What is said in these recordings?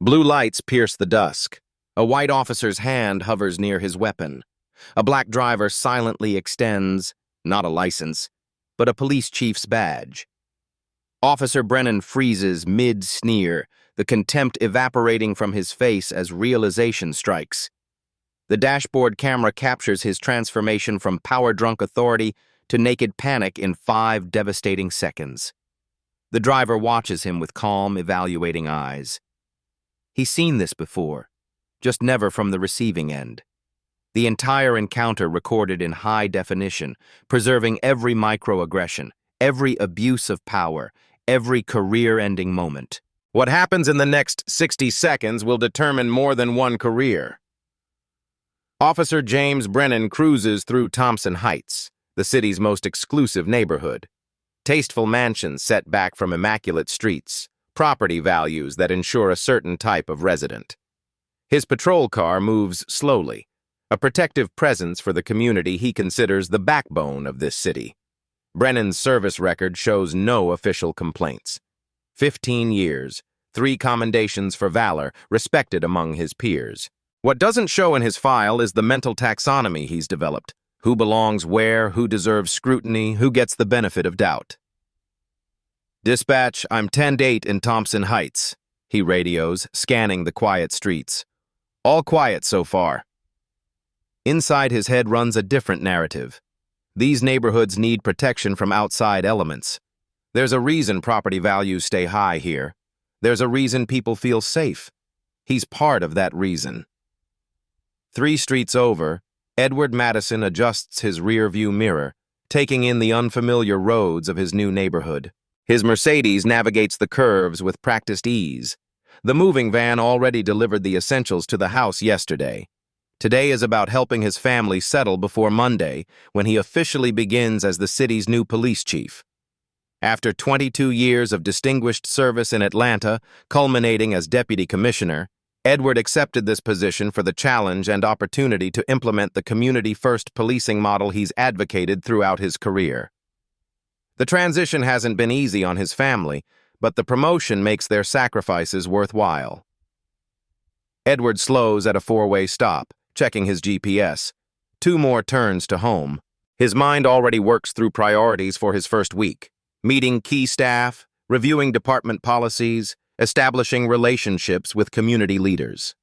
Blue lights pierce the dusk. A white officer's hand hovers near his weapon. A black driver silently extends, not a license, but a police chief's badge. Officer Brennan freezes mid-sneer, the contempt evaporating from his face as realization strikes. The dashboard camera captures his transformation from power-drunk authority to naked panic in 5 devastating seconds. The driver watches him with calm, evaluating eyes. He's seen this before, just never from the receiving end. The entire encounter recorded in high definition, preserving every microaggression, every abuse of power, every career-ending moment. What happens in the next 60 seconds will determine more than one career. Officer James Brennan cruises through Thompson Heights, the city's most exclusive neighborhood. Tasteful mansions set back from immaculate streets, property values that ensure a certain type of resident. His patrol car moves slowly, a protective presence for the community he considers the backbone of this city. Brennan's service record shows no official complaints. 15 years, 3 commendations for valor, respected among his peers. What doesn't show in his file is the mental taxonomy he's developed. Who belongs where, who deserves scrutiny, who gets the benefit of doubt. "Dispatch, I'm 10-8 in Thompson Heights," he radios, scanning the quiet streets. "All quiet so far." Inside his head runs a different narrative. These neighborhoods need protection from outside elements. There's a reason property values stay high here. There's a reason people feel safe. He's part of that reason. 3 streets over, Edward Madison adjusts his rear-view mirror, taking in the unfamiliar roads of his new neighborhood. His Mercedes navigates the curves with practiced ease. The moving van already delivered the essentials to the house yesterday. Today is about helping his family settle before Monday, when he officially begins as the city's new police chief. After 22 years of distinguished service in Atlanta, culminating as deputy commissioner, Edward accepted this position for the challenge and opportunity to implement the community-first policing model he's advocated throughout his career. The transition hasn't been easy on his family, but the promotion makes their sacrifices worthwhile. Edward slows at a 4-way stop, checking his GPS. 2 more turns to home. His mind already works through priorities for his first week, meeting key staff, reviewing department policies, establishing relationships with community leaders.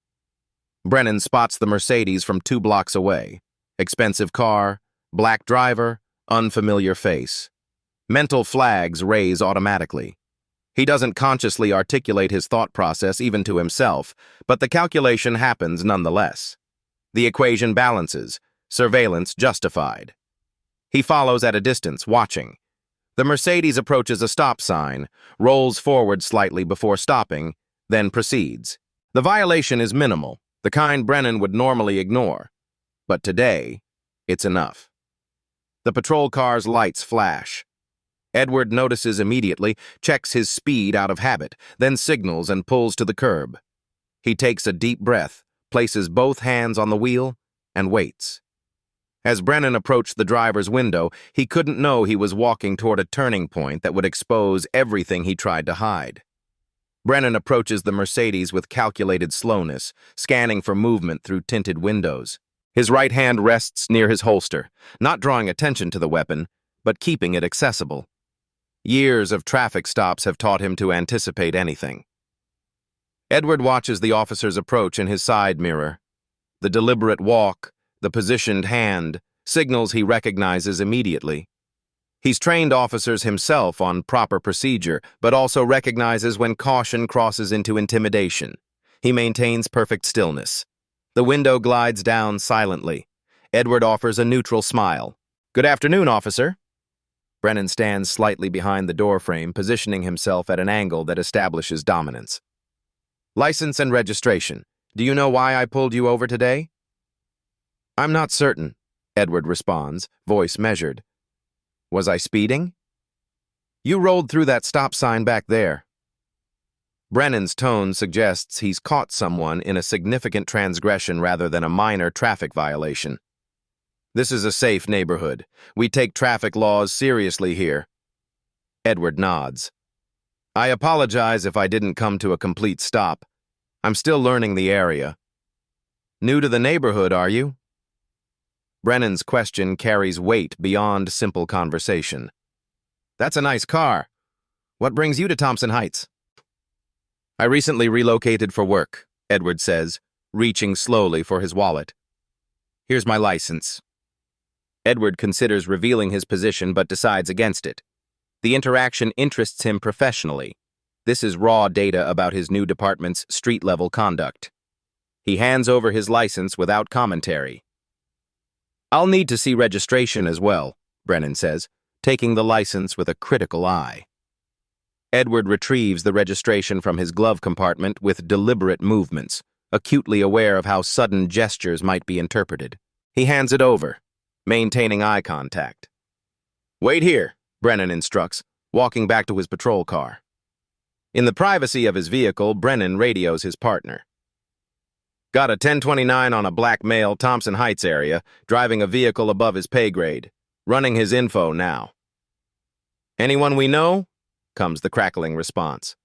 Brennan spots the Mercedes from 2 blocks away. Expensive car, black driver, unfamiliar face. Mental flags raise automatically. He doesn't consciously articulate his thought process even to himself, but the calculation happens nonetheless. The equation balances, surveillance justified. He follows at a distance, watching. The Mercedes approaches a stop sign, rolls forward slightly before stopping, then proceeds. The violation is minimal, the kind Brennan would normally ignore. But today, it's enough. The patrol car's lights flash. Edward notices immediately, checks his speed out of habit, then signals and pulls to the curb. He takes a deep breath, places both hands on the wheel, and waits. As Brennan approached the driver's window, he couldn't know he was walking toward a turning point that would expose everything he tried to hide. Brennan approaches the Mercedes with calculated slowness, scanning for movement through tinted windows. His right hand rests near his holster, not drawing attention to the weapon, but keeping it accessible. Years of traffic stops have taught him to anticipate anything. Edward watches the officer's approach in his side mirror. The deliberate walk, the positioned hand, signals he recognizes immediately. He's trained officers himself on proper procedure, but also recognizes when caution crosses into intimidation. He maintains perfect stillness. The window glides down silently. Edward offers a neutral smile. "Good afternoon, officer." Brennan stands slightly behind the doorframe, positioning himself at an angle that establishes dominance. "License and registration. Do you know why I pulled you over today?" "I'm not certain," Edward responds, voice measured. "Was I speeding?" "You rolled through that stop sign back there." Brennan's tone suggests he's caught someone in a significant transgression rather than a minor traffic violation. "This is a safe neighborhood. We take traffic laws seriously here." Edward nods. "I apologize if I didn't come to a complete stop. I'm still learning the area. New to the neighborhood, are you? Brennan's question carries weight beyond simple conversation. That's a nice car. What brings you to Thompson Heights? I recently relocated for work, Edward says, reaching slowly for his wallet. Here's my license. Edward considers revealing his position but decides against it. The interaction interests him professionally. This is raw data about his new department's street-level conduct. He hands over his license without commentary. I'll need to see registration as well, Brennan says, taking the license with a critical eye. Edward retrieves the registration from his glove compartment with deliberate movements, acutely aware of how sudden gestures might be interpreted. He hands it over, maintaining eye contact. Wait here, Brennan instructs, walking back to his patrol car. In the privacy of his vehicle, Brennan radios his partner. Got a 1029 on a black male, Thompson Heights area, driving a vehicle above his pay grade. Running his info now. Anyone we know? Comes the crackling response.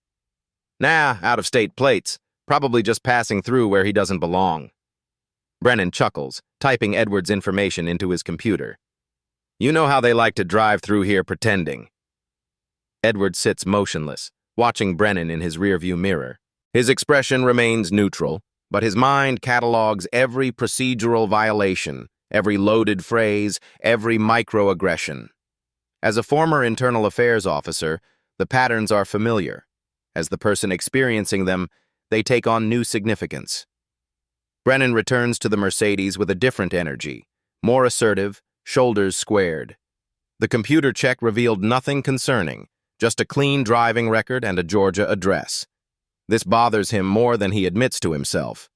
Nah, out-of-state plates. Probably just passing through where he doesn't belong. Brennan chuckles, typing Edward's information into his computer. You know how they like to drive through here pretending. Edward sits motionless, watching Brennan in his rearview mirror. His expression remains neutral, but his mind catalogs every procedural violation, every loaded phrase, every microaggression. As a former internal affairs officer, the patterns are familiar. As the person experiencing them, they take on new significance. Brennan returns to the Mercedes with a different energy, more assertive, shoulders squared. The computer check revealed nothing concerning, just a clean driving record and a Georgia address. This bothers him more than he admits to himself.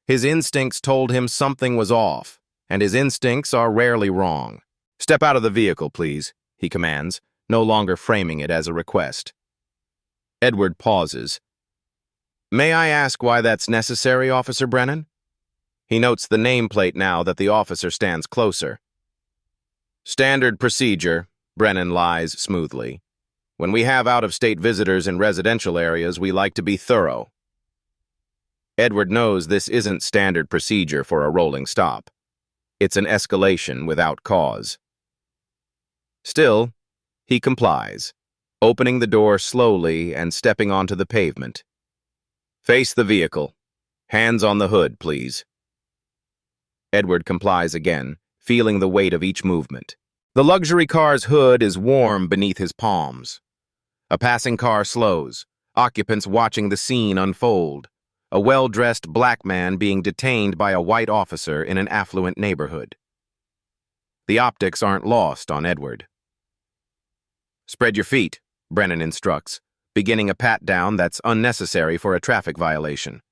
His instincts told him something was off, and his instincts are rarely wrong. Step out of the vehicle, please, he commands, no longer framing it as a request. Edward pauses. May I ask why that's necessary, Officer Brennan? He notes the nameplate now that the officer stands closer. Standard procedure, Brennan lies smoothly. When we have out-of-state visitors in residential areas, we like to be thorough. Edward knows this isn't standard procedure for a rolling stop. It's an escalation without cause. Still, he complies, opening the door slowly and stepping onto the pavement. Face the vehicle. Hands on the hood, please. Edward complies again, feeling the weight of each movement. The luxury car's hood is warm beneath his palms. A passing car slows, occupants watching the scene unfold. A well-dressed black man being detained by a white officer in an affluent neighborhood. The optics aren't lost on Edward. Spread your feet, Brennan instructs, beginning a pat-down that's unnecessary for a traffic violation.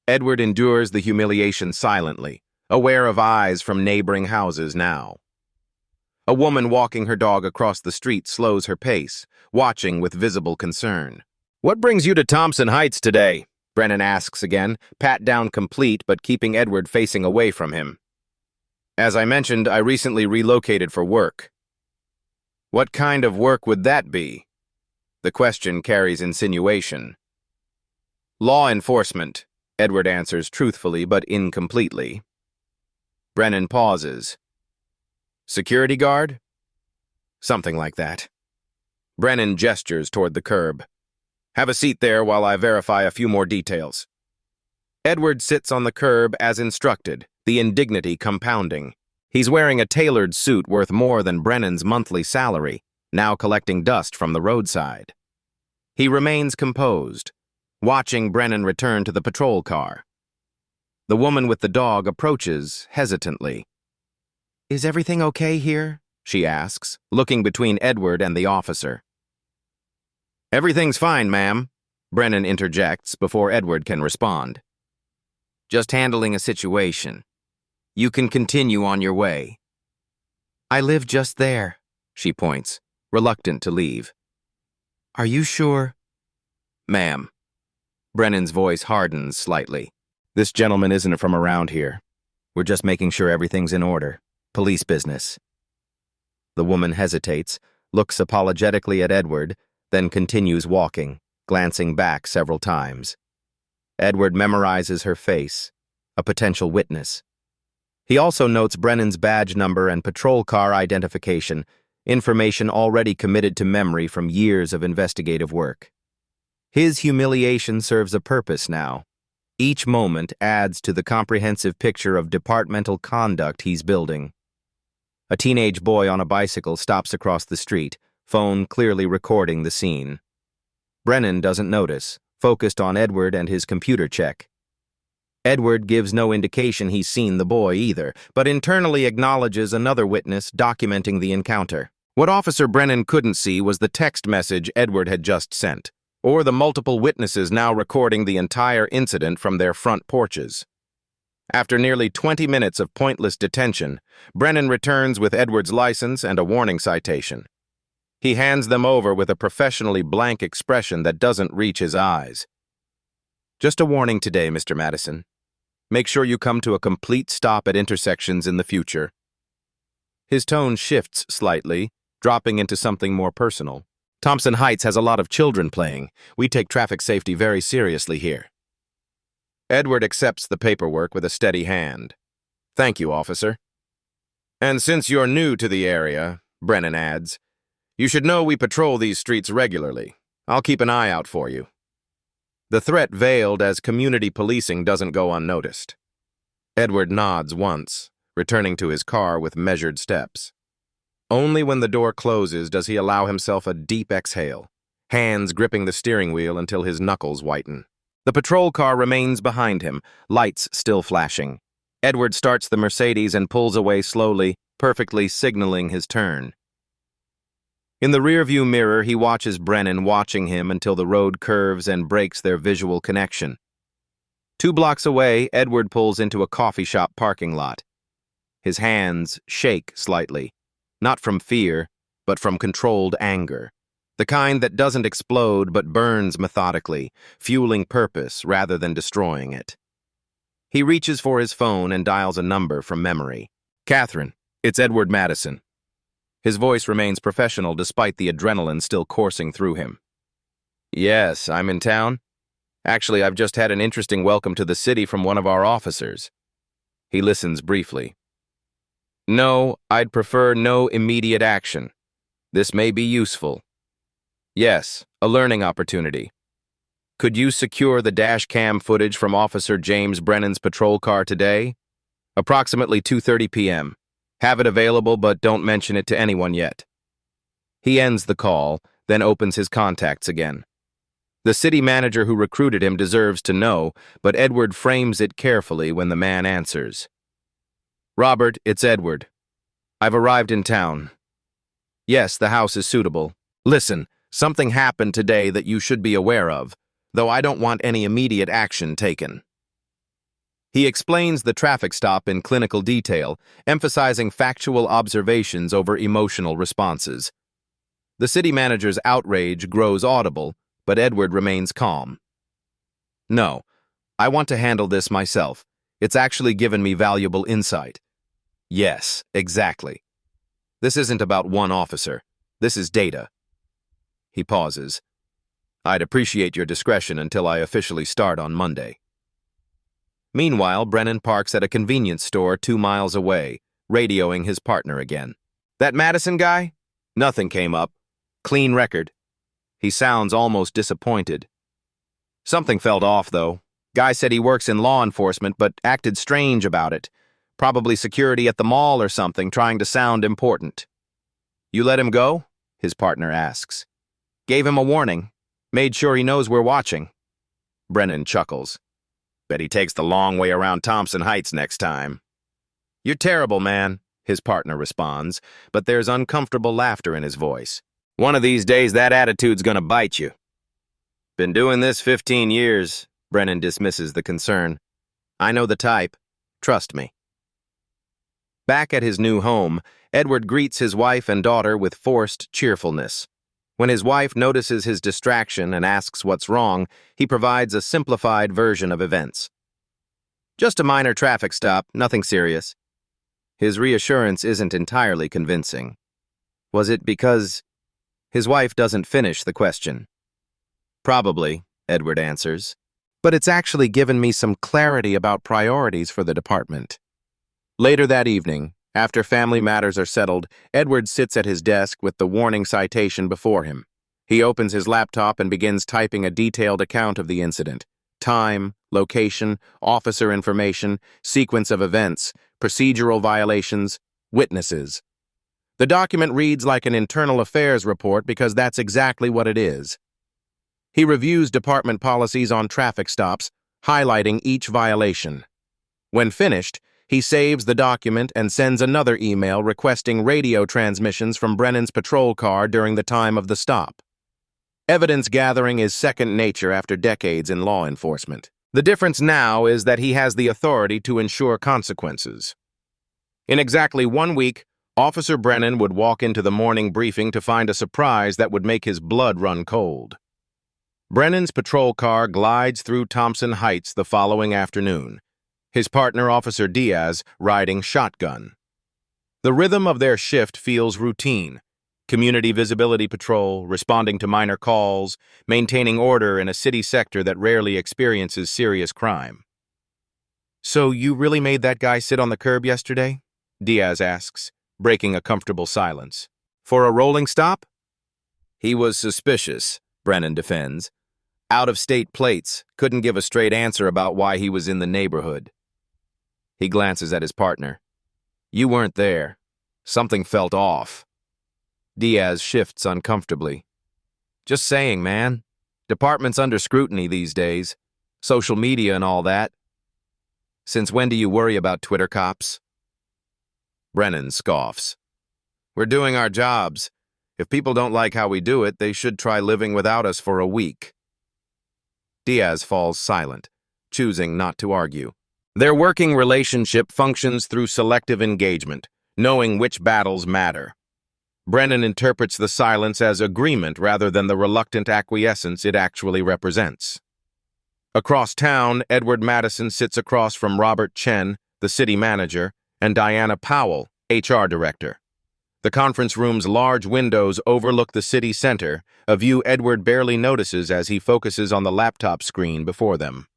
Edward endures the humiliation silently, aware of eyes from neighboring houses now. A woman walking her dog across the street slows her pace, watching with visible concern. What brings you to Thompson Heights today? Brennan asks again, pat-down complete but keeping Edward facing away from him. As I mentioned, I recently relocated for work. What kind of work would that be? The question carries insinuation. Law enforcement, Edward answers truthfully but incompletely. Brennan pauses. Security guard? Something like that. Brennan gestures toward the curb. Have a seat there while I verify a few more details. Edward sits on the curb as instructed, the indignity compounding. He's wearing a tailored suit worth more than Brennan's monthly salary, now collecting dust from the roadside. He remains composed, watching Brennan return to the patrol car. The woman with the dog approaches hesitantly. Is everything okay here? She asks, looking between Edward and the officer. Everything's fine, ma'am, Brennan interjects before Edward can respond. Just handling a situation. You can continue on your way. I live just there, she points, reluctant to leave. Are you sure? Ma'am. Brennan's voice hardens slightly. This gentleman isn't from around here. We're just making sure everything's in order. Police business. The woman hesitates, looks apologetically at Edward, then continues walking, glancing back several times. Edward memorizes her face, a potential witness. He also notes Brennan's badge number and patrol car identification, information already committed to memory from years of investigative work. His humiliation serves a purpose now. Each moment adds to the comprehensive picture of departmental conduct he's building. A teenage boy on a bicycle stops across the street, phone clearly recording the scene. Brennan doesn't notice, focused on Edward and his computer check. Edward gives no indication he's seen the boy either, but internally acknowledges another witness documenting the encounter. What Officer Brennan couldn't see was the text message Edward had just sent, or the multiple witnesses now recording the entire incident from their front porches. After nearly 20 minutes of pointless detention, Brennan returns with Edward's license and a warning citation. He hands them over with a professionally blank expression that doesn't reach his eyes. "Just a warning today, Mr. Madison. Make sure you come to a complete stop at intersections in the future." His tone shifts slightly, dropping into something more personal. "Thompson Heights has a lot of children playing. We take traffic safety very seriously here." Edward accepts the paperwork with a steady hand. "Thank you, officer." "And since you're new to the area," Brennan adds, "you should know we patrol these streets regularly. I'll keep an eye out for you." The threat veiled as community policing doesn't go unnoticed. Edward nods once, returning to his car with measured steps. Only when the door closes does he allow himself a deep exhale, hands gripping the steering wheel until his knuckles whiten. The patrol car remains behind him, lights still flashing. Edward starts the Mercedes and pulls away slowly, perfectly signaling his turn. In the rearview mirror, he watches Brennan watching him until the road curves and breaks their visual connection. 2 blocks away, Edward pulls into a coffee shop parking lot. His hands shake slightly, not from fear, but from controlled anger. The kind that doesn't explode but burns methodically, fueling purpose rather than destroying it. He reaches for his phone and dials a number from memory. "Catherine, it's Edward Madison." His voice remains professional despite the adrenaline still coursing through him. "Yes, I'm in town. Actually, I've just had an interesting welcome to the city from one of our officers." He listens briefly. "No, I'd prefer no immediate action. This may be useful." "Yes, a learning opportunity. Could you secure the dash cam footage from Officer James Brennan's patrol car today? Approximately 2:30 p.m. Have it available, but don't mention it to anyone yet." He ends the call, then opens his contacts again. The city manager who recruited him deserves to know, but Edward frames it carefully when the man answers. "Robert, it's Edward. I've arrived in town. Yes, the house is suitable. Listen, something happened today that you should be aware of, though I don't want any immediate action taken." He explains the traffic stop in clinical detail, emphasizing factual observations over emotional responses. The city manager's outrage grows audible, but Edward remains calm. "No, I want to handle this myself. It's actually given me valuable insight." "Yes, exactly. This isn't about one officer. This is data." He pauses. "I'd appreciate your discretion until I officially start on Monday." Meanwhile, Brennan parks at a convenience store 2 miles away, radioing his partner again. "That Madison guy? Nothing came up. Clean record." He sounds almost disappointed. "Something felt off, though. Guy said he works in law enforcement, but acted strange about it. Probably security at the mall or something, trying to sound important." "You let him go?" his partner asks. "Gave him a warning. Made sure he knows we're watching." Brennan chuckles. "Bet he takes the long way around Thompson Heights next time." "You're terrible, man," his partner responds, but there's uncomfortable laughter in his voice. "One of these days that attitude's gonna bite you." "Been doing this 15 years, Brennan dismisses the concern. "I know the type. Trust me." Back at his new home, Edward greets his wife and daughter with forced cheerfulness. When his wife notices his distraction and asks what's wrong, he provides a simplified version of events. "Just a minor traffic stop, nothing serious." His reassurance isn't entirely convincing. Was it because... His wife doesn't finish the question. "Probably," Edward answers. but it's actually given me some clarity about priorities for the department. Later that evening, after family matters are settled, Edward sits at his desk with the warning citation before him. He opens his laptop and begins typing a detailed account of the incident. Time, location, officer information, sequence of events, procedural violations, witnesses. The document reads like an internal affairs report because that's exactly what it is. He reviews department policies on traffic stops, highlighting each violation. When finished, he saves the document and sends another email requesting radio transmissions from Brennan's patrol car during the time of the stop. Evidence gathering is second nature after decades in law enforcement. The difference now is that he has the authority to ensure consequences. In exactly 1 week, Officer Brennan would walk into the morning briefing to find a surprise that would make his blood run cold. Brennan's patrol car glides through Thompson Heights the following afternoon, his partner, Officer Diaz, riding shotgun. The rhythm of their shift feels routine. Community visibility patrol, responding to minor calls, maintaining order in a city sector that rarely experiences serious crime. "So you really made that guy sit on the curb yesterday?" Diaz asks, breaking a comfortable silence. "For a rolling stop?" "He was suspicious," Brennan defends. "Out-of-state plates, couldn't give a straight answer about why he was in the neighborhood." He glances at his partner. "You weren't there. Something felt off." Diaz shifts uncomfortably. "Just saying, man. Department's under scrutiny these days. Social media and all that. Since when do you worry about Twitter cops?" Brennan scoffs. "We're doing our jobs. If people don't like how we do it, they should try living without us for a week." Diaz falls silent, choosing not to argue. Their working relationship functions through selective engagement, knowing which battles matter. Brennan interprets the silence as agreement rather than the reluctant acquiescence it actually represents. Across town, Edward Madison sits across from Robert Chen, the city manager, and Diana Powell, HR director. The conference room's large windows overlook the city center, a view Edward barely notices as he focuses on the laptop screen before them.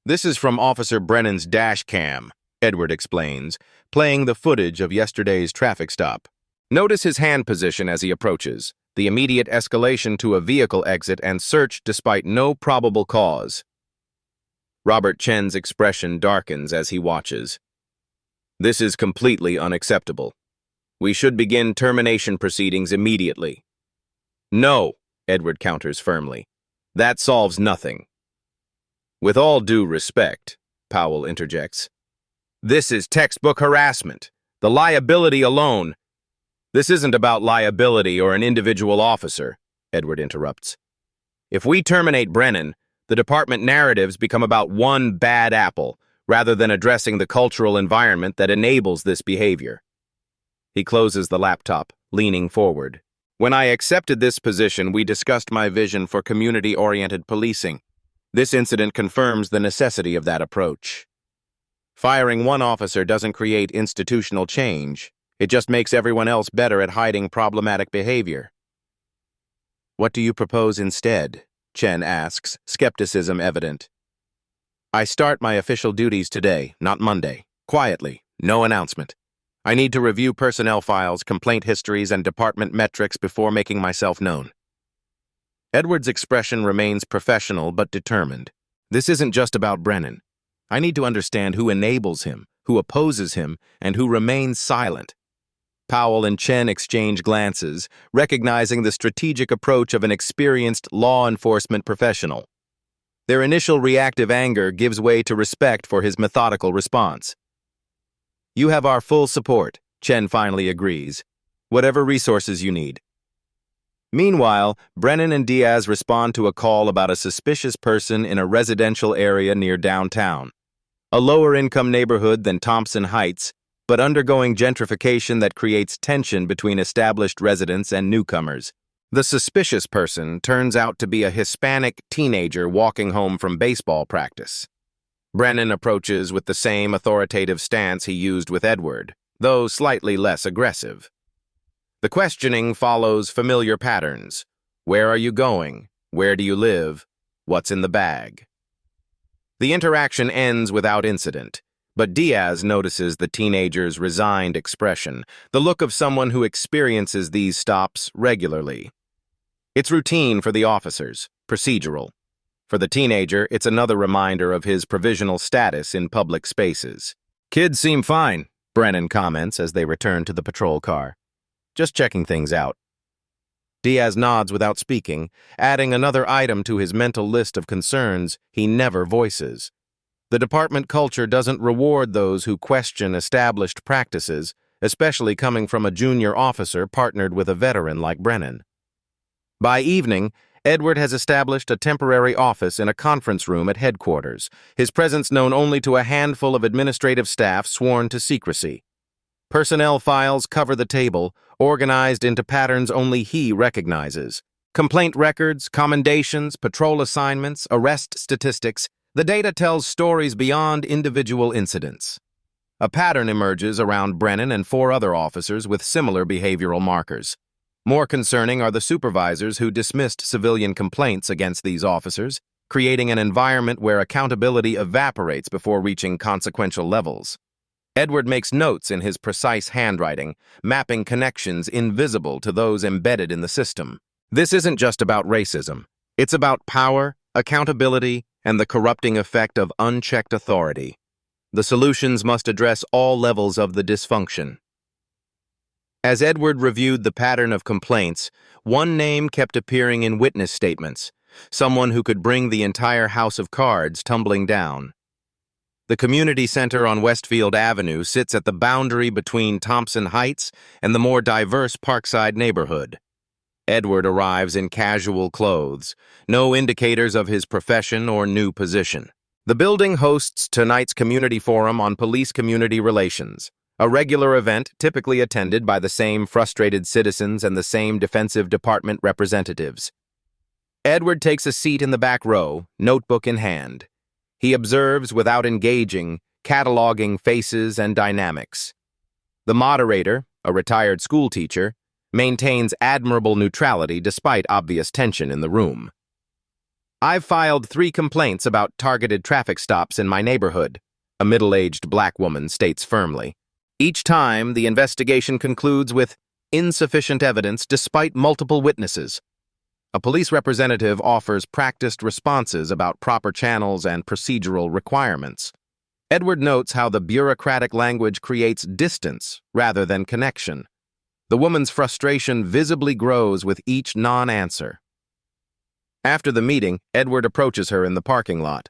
"This is from Officer Brennan's dash cam," Edward explains, playing the footage of yesterday's traffic stop. "Notice his hand position as he approaches, the immediate escalation to a vehicle exit and search despite no probable cause." Robert Chen's expression darkens as he watches. "This is completely unacceptable. We should begin termination proceedings immediately." "No," Edward counters firmly. "That solves nothing." "With all due respect," Powell interjects, "this is textbook harassment. The liability alone—" "This isn't about liability or an individual officer," Edward interrupts. "If we terminate Brennan, the department narratives become about one bad apple, rather than addressing the cultural environment that enables this behavior." He closes the laptop, leaning forward. "When I accepted this position, we discussed my vision for community-oriented policing. This incident confirms the necessity of that approach. Firing one officer doesn't create institutional change. It just makes everyone else better at hiding problematic behavior." "What do you propose instead?" Chen asks, skepticism evident. "I start my official duties today, not Monday. Quietly, no announcement. I need to review personnel files, complaint histories, and department metrics before making myself known." Edward's expression remains professional but determined. "This isn't just about Brennan. I need to understand who enables him, who opposes him, and who remains silent." Powell and Chen exchange glances, recognizing the strategic approach of an experienced law enforcement professional. Their initial reactive anger gives way to respect for his methodical response. "You have our full support," Chen finally agrees. "Whatever resources you need." Meanwhile, Brennan and Diaz respond to a call about a suspicious person in a residential area near downtown. A lower-income neighborhood than Thompson Heights, but undergoing gentrification that creates tension between established residents and newcomers. The suspicious person turns out to be a Hispanic teenager walking home from baseball practice. Brennan approaches with the same authoritative stance he used with Edward, though slightly less aggressive. The questioning follows familiar patterns. Where are you going? Where do you live? What's in the bag? The interaction ends without incident, but Diaz notices the teenager's resigned expression, the look of someone who experiences these stops regularly. It's routine for the officers, procedural. For the teenager, it's another reminder of his provisional status in public spaces. "Kids seem fine," Brennan comments as they return to the patrol car. "Just checking things out." Diaz nods without speaking, adding another item to his mental list of concerns he never voices. The department culture doesn't reward those who question established practices, especially coming from a junior officer partnered with a veteran like Brennan. By evening, Edward has established a temporary office in a conference room at headquarters, his presence known only to a handful of administrative staff sworn to secrecy. Personnel files cover the table, organized into patterns only he recognizes. Complaint records, commendations, patrol assignments, arrest statistics. The data tells stories beyond individual incidents. A pattern emerges around Brennan and 4 other officers with similar behavioral markers. More concerning are the supervisors who dismissed civilian complaints against these officers, creating an environment where accountability evaporates before reaching consequential levels. Edward makes notes in his precise handwriting, mapping connections invisible to those embedded in the system. This isn't just about racism. It's about power, accountability, and the corrupting effect of unchecked authority. The solutions must address all levels of the dysfunction. As Edward reviewed the pattern of complaints, one name kept appearing in witness statements, someone who could bring the entire house of cards tumbling down. The community center on Westfield Avenue sits at the boundary between Thompson Heights and the more diverse Parkside neighborhood. Edward arrives in casual clothes, no indicators of his profession or new position. The building hosts tonight's community forum on police-community relations, a regular event typically attended by the same frustrated citizens and the same defensive department representatives. Edward takes a seat in the back row, notebook in hand. He observes without engaging, cataloging faces and dynamics. The moderator, a retired schoolteacher, maintains admirable neutrality despite obvious tension in the room. "I've filed 3 complaints about targeted traffic stops in my neighborhood," a middle-aged black woman states firmly. Each time, the investigation concludes with insufficient evidence despite multiple witnesses. A police representative offers practiced responses about proper channels and procedural requirements. Edward notes how the bureaucratic language creates distance rather than connection. The woman's frustration visibly grows with each non-answer. After the meeting, Edward approaches her in the parking lot.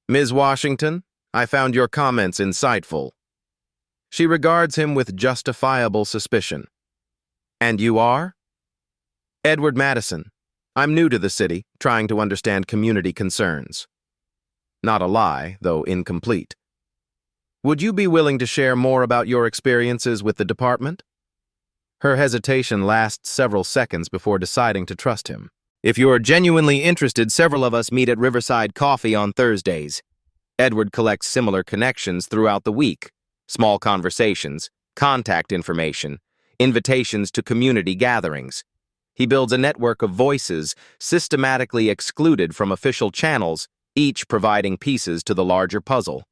"Ms. Washington, I found your comments insightful." She regards him with justifiable suspicion. "And you are?" "Edward Madison. I'm new to the city, trying to understand community concerns." Not a lie, though incomplete. "Would you be willing to share more about your experiences with the department?" Her hesitation lasts several seconds before deciding to trust him. "If you're genuinely interested, several of us meet at Riverside Coffee on Thursdays." Edward collects similar connections throughout the week. Small conversations, contact information, invitations to community gatherings. He builds a network of voices systematically excluded from official channels, each providing pieces to the larger puzzle.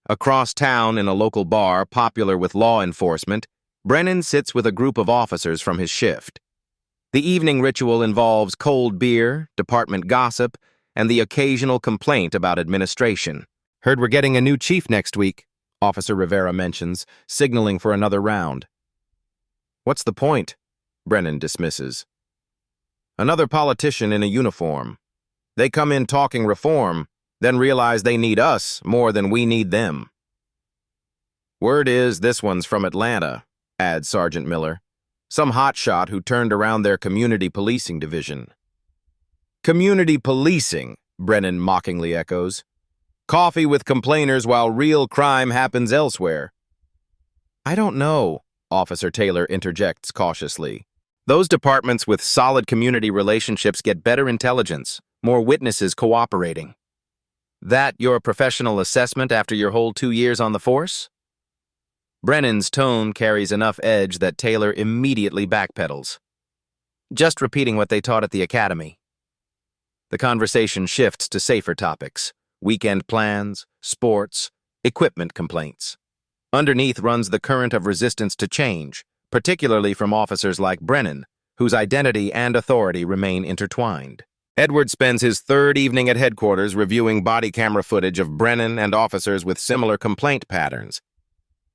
Across town in a local bar popular with law enforcement, Brennan sits with a group of officers from his shift. The evening ritual involves cold beer, department gossip, and the occasional complaint about administration. "Heard we're getting a new chief next week," Officer Rivera mentions, signaling for another round. "What's the point?" Brennan dismisses. "Another politician in a uniform. They come in talking reform, then realize they need us more than we need them." "Word is this one's from Atlanta," adds Sergeant Miller. "Some hotshot who turned around their community policing division." "Community policing," Brennan mockingly echoes. "Coffee with complainers while real crime happens elsewhere." "I don't know," Officer Taylor interjects cautiously. "Those departments with solid community relationships get better intelligence, more witnesses cooperating." "That your professional assessment after your whole 2 years on the force?" Brennan's tone carries enough edge that Taylor immediately backpedals. "Just repeating what they taught at the academy." The conversation shifts to safer topics: weekend plans, sports, equipment complaints. Underneath runs the current of resistance to change, particularly from officers like Brennan, whose identity and authority remain intertwined. Edward spends his third evening at headquarters reviewing body camera footage of Brennan and officers with similar complaint patterns.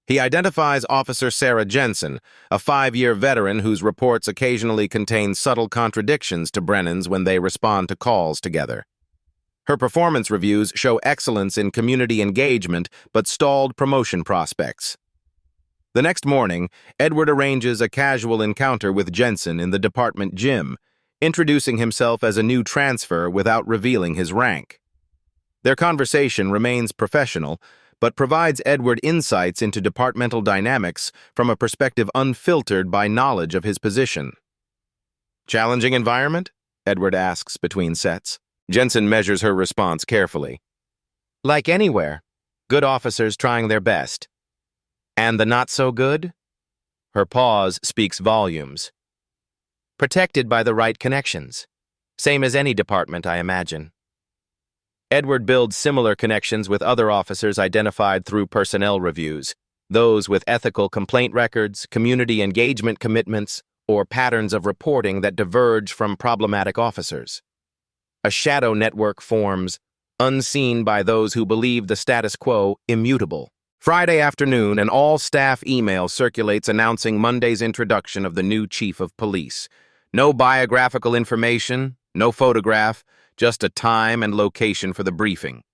He identifies Officer Sarah Jensen, a 5-year veteran whose reports occasionally contain subtle contradictions to Brennan's when they respond to calls together. Her performance reviews show excellence in community engagement but stalled promotion prospects. The next morning, Edward arranges a casual encounter with Jensen in the department gym, introducing himself as a new transfer without revealing his rank. Their conversation remains professional, but provides Edward insights into departmental dynamics from a perspective unfiltered by knowledge of his position. "Challenging environment?" Edward asks between sets. Jensen measures her response carefully. "Like anywhere, good officers trying their best. And the not-so-good?" Her pause speaks volumes. "Protected by the right connections. Same as any department, I imagine." Edward builds similar connections with other officers identified through personnel reviews, those with ethical complaint records, community engagement commitments, or patterns of reporting that diverge from problematic officers. A shadow network forms, unseen by those who believe the status quo immutable. Friday afternoon, an all-staff email circulates announcing Monday's introduction of the new chief of police. No biographical information, no photograph, just a time and location for the briefing.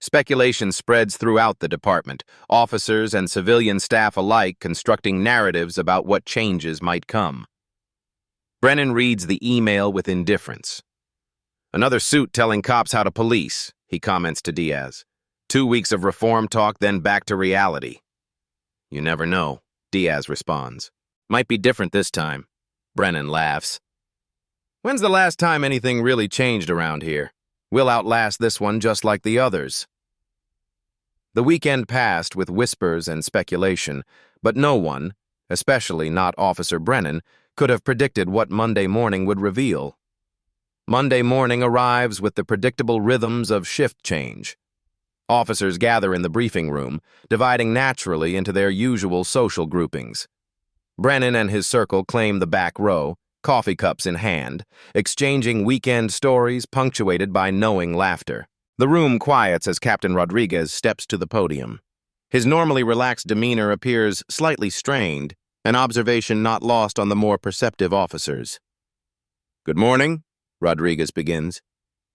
Speculation spreads throughout the department, officers and civilian staff alike constructing narratives about what changes might come. Brennan reads the email with indifference. "Another suit telling cops how to police," he comments to Diaz. 2 weeks of reform talk, then back to reality." "You never know," Diaz responds. "Might be different this time." Brennan laughs. "When's the last time anything really changed around here? We'll outlast this one just like the others." The weekend passed with whispers and speculation, but no one, especially not Officer Brennan, could have predicted what Monday morning would reveal. Monday morning arrives with the predictable rhythms of shift change. Officers gather in the briefing room, dividing naturally into their usual social groupings. Brennan and his circle claim the back row, coffee cups in hand, exchanging weekend stories punctuated by knowing laughter. The room quiets as Captain Rodriguez steps to the podium. His normally relaxed demeanor appears slightly strained, an observation not lost on the more perceptive officers. "Good morning," Rodriguez begins.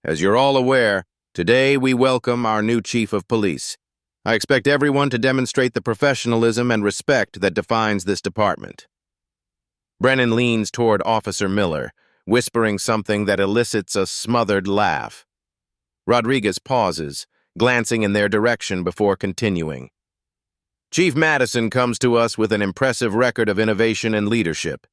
"As you're all aware, today we welcome our new chief of police. I expect everyone to demonstrate the professionalism and respect that defines this department." Brennan leans toward Officer Miller, whispering something that elicits a smothered laugh. Rodriguez pauses, glancing in their direction before continuing. "Chief Madison comes to us with an impressive record of innovation and leadership.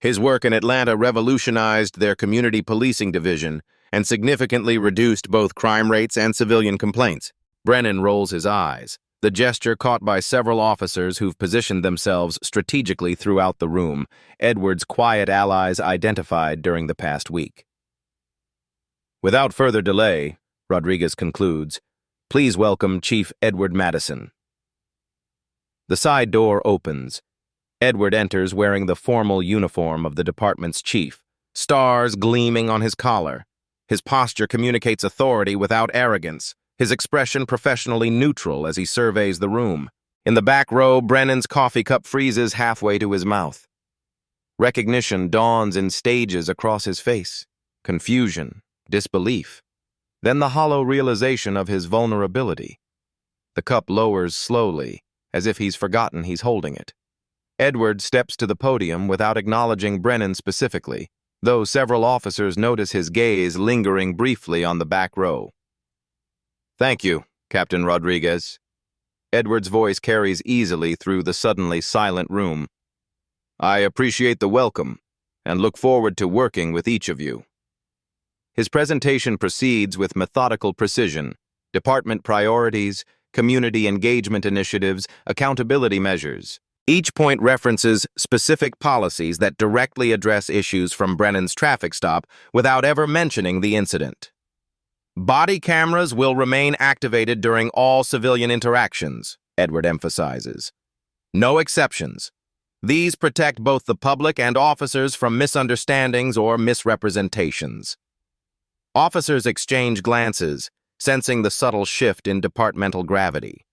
His work in Atlanta revolutionized their community policing division and significantly reduced both crime rates and civilian complaints." Brennan rolls his eyes, the gesture caught by several officers who've positioned themselves strategically throughout the room, Edward's quiet allies identified during the past week. "Without further delay," Rodriguez concludes, "please welcome Chief Edward Madison." The side door opens. Edward enters wearing the formal uniform of the department's chief, stars gleaming on his collar. His posture communicates authority without arrogance, his expression professionally neutral as he surveys the room. In the back row, Brennan's coffee cup freezes halfway to his mouth. Recognition dawns in stages across his face. Confusion, disbelief. Then the hollow realization of his vulnerability. The cup lowers slowly, as if he's forgotten he's holding it. Edward steps to the podium without acknowledging Brennan specifically, though several officers notice his gaze lingering briefly on the back row. "Thank you, Captain Rodriguez." Edward's voice carries easily through the suddenly silent room. "I appreciate the welcome and look forward to working with each of you." His presentation proceeds with methodical precision: department priorities, community engagement initiatives, accountability measures. Each point references specific policies that directly address issues from Brennan's traffic stop without ever mentioning the incident. Body cameras will remain activated during all civilian interactions, Edward emphasizes. No exceptions. These protect both the public and officers from misunderstandings or misrepresentations. Officers exchange glances, sensing the subtle shift in departmental gravity.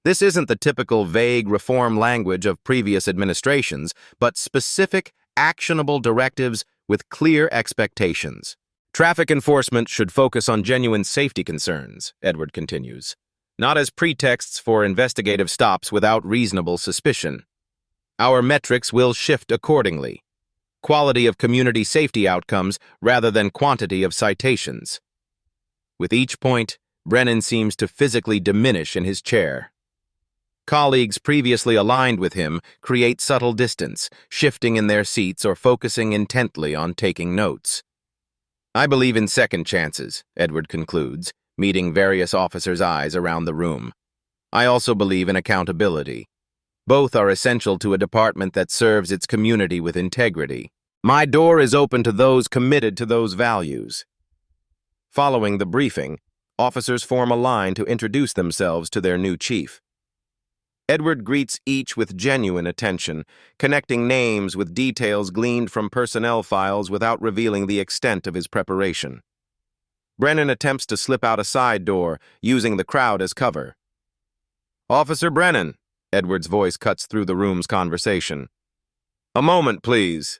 This isn't the typical vague reform language of previous administrations, but specific, actionable directives with clear expectations. Traffic enforcement should focus on genuine safety concerns, Edward continues, not as pretexts for investigative stops without reasonable suspicion. Our metrics will shift accordingly. Quality of community safety outcomes rather than quantity of citations. With each point, Brennan seems to physically diminish in his chair. Colleagues previously aligned with him create subtle distance, shifting in their seats or focusing intently on taking notes. I believe in second chances, Edward concludes, meeting various officers' eyes around the room. I also believe in accountability. Both are essential to a department that serves its community with integrity. My door is open to those committed to those values. Following the briefing, officers form a line to introduce themselves to their new chief. Edward greets each with genuine attention, connecting names with details gleaned from personnel files without revealing the extent of his preparation. Brennan attempts to slip out a side door, using the crowd as cover. "Officer Brennan," Edward's voice cuts through the room's conversation. "A moment, please."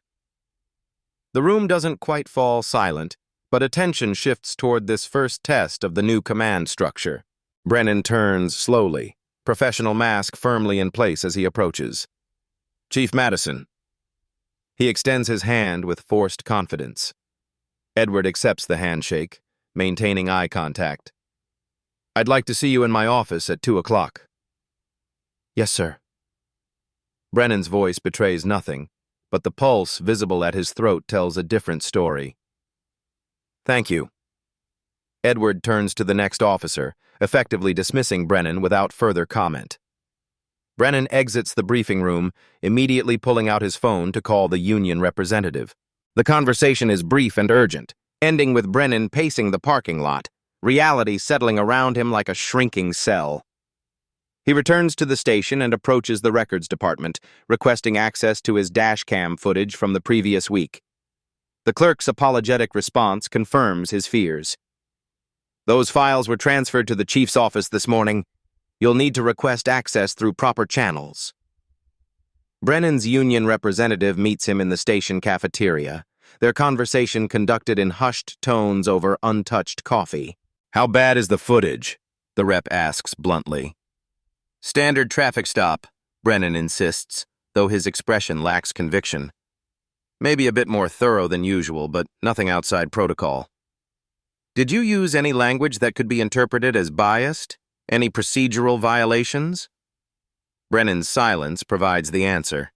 The room doesn't quite fall silent, but attention shifts toward this first test of the new command structure. Brennan turns slowly, professional mask firmly in place as he approaches. "Chief Madison." He extends his hand with forced confidence. Edward accepts the handshake, maintaining eye contact. "I'd like to see you in my office at 2 o'clock. "Yes, sir." Brennan's voice betrays nothing, but the pulse visible at his throat tells a different story. "Thank you." Edward turns to the next officer, effectively dismissing Brennan without further comment. Brennan exits the briefing room, immediately pulling out his phone to call the union representative. The conversation is brief and urgent, ending with Brennan pacing the parking lot, reality settling around him like a shrinking cell. He returns to the station and approaches the records department, requesting access to his dashcam footage from the previous week. The clerk's apologetic response confirms his fears. "Those files were transferred to the chief's office this morning. You'll need to request access through proper channels." Brennan's union representative meets him in the station cafeteria, their conversation conducted in hushed tones over untouched coffee. "How bad is the footage?" the rep asks bluntly. "Standard traffic stop," Brennan insists, though his expression lacks conviction. "Maybe a bit more thorough than usual, but nothing outside protocol." "Did you use any language that could be interpreted as biased? Any procedural violations?" Brennan's silence provides the answer.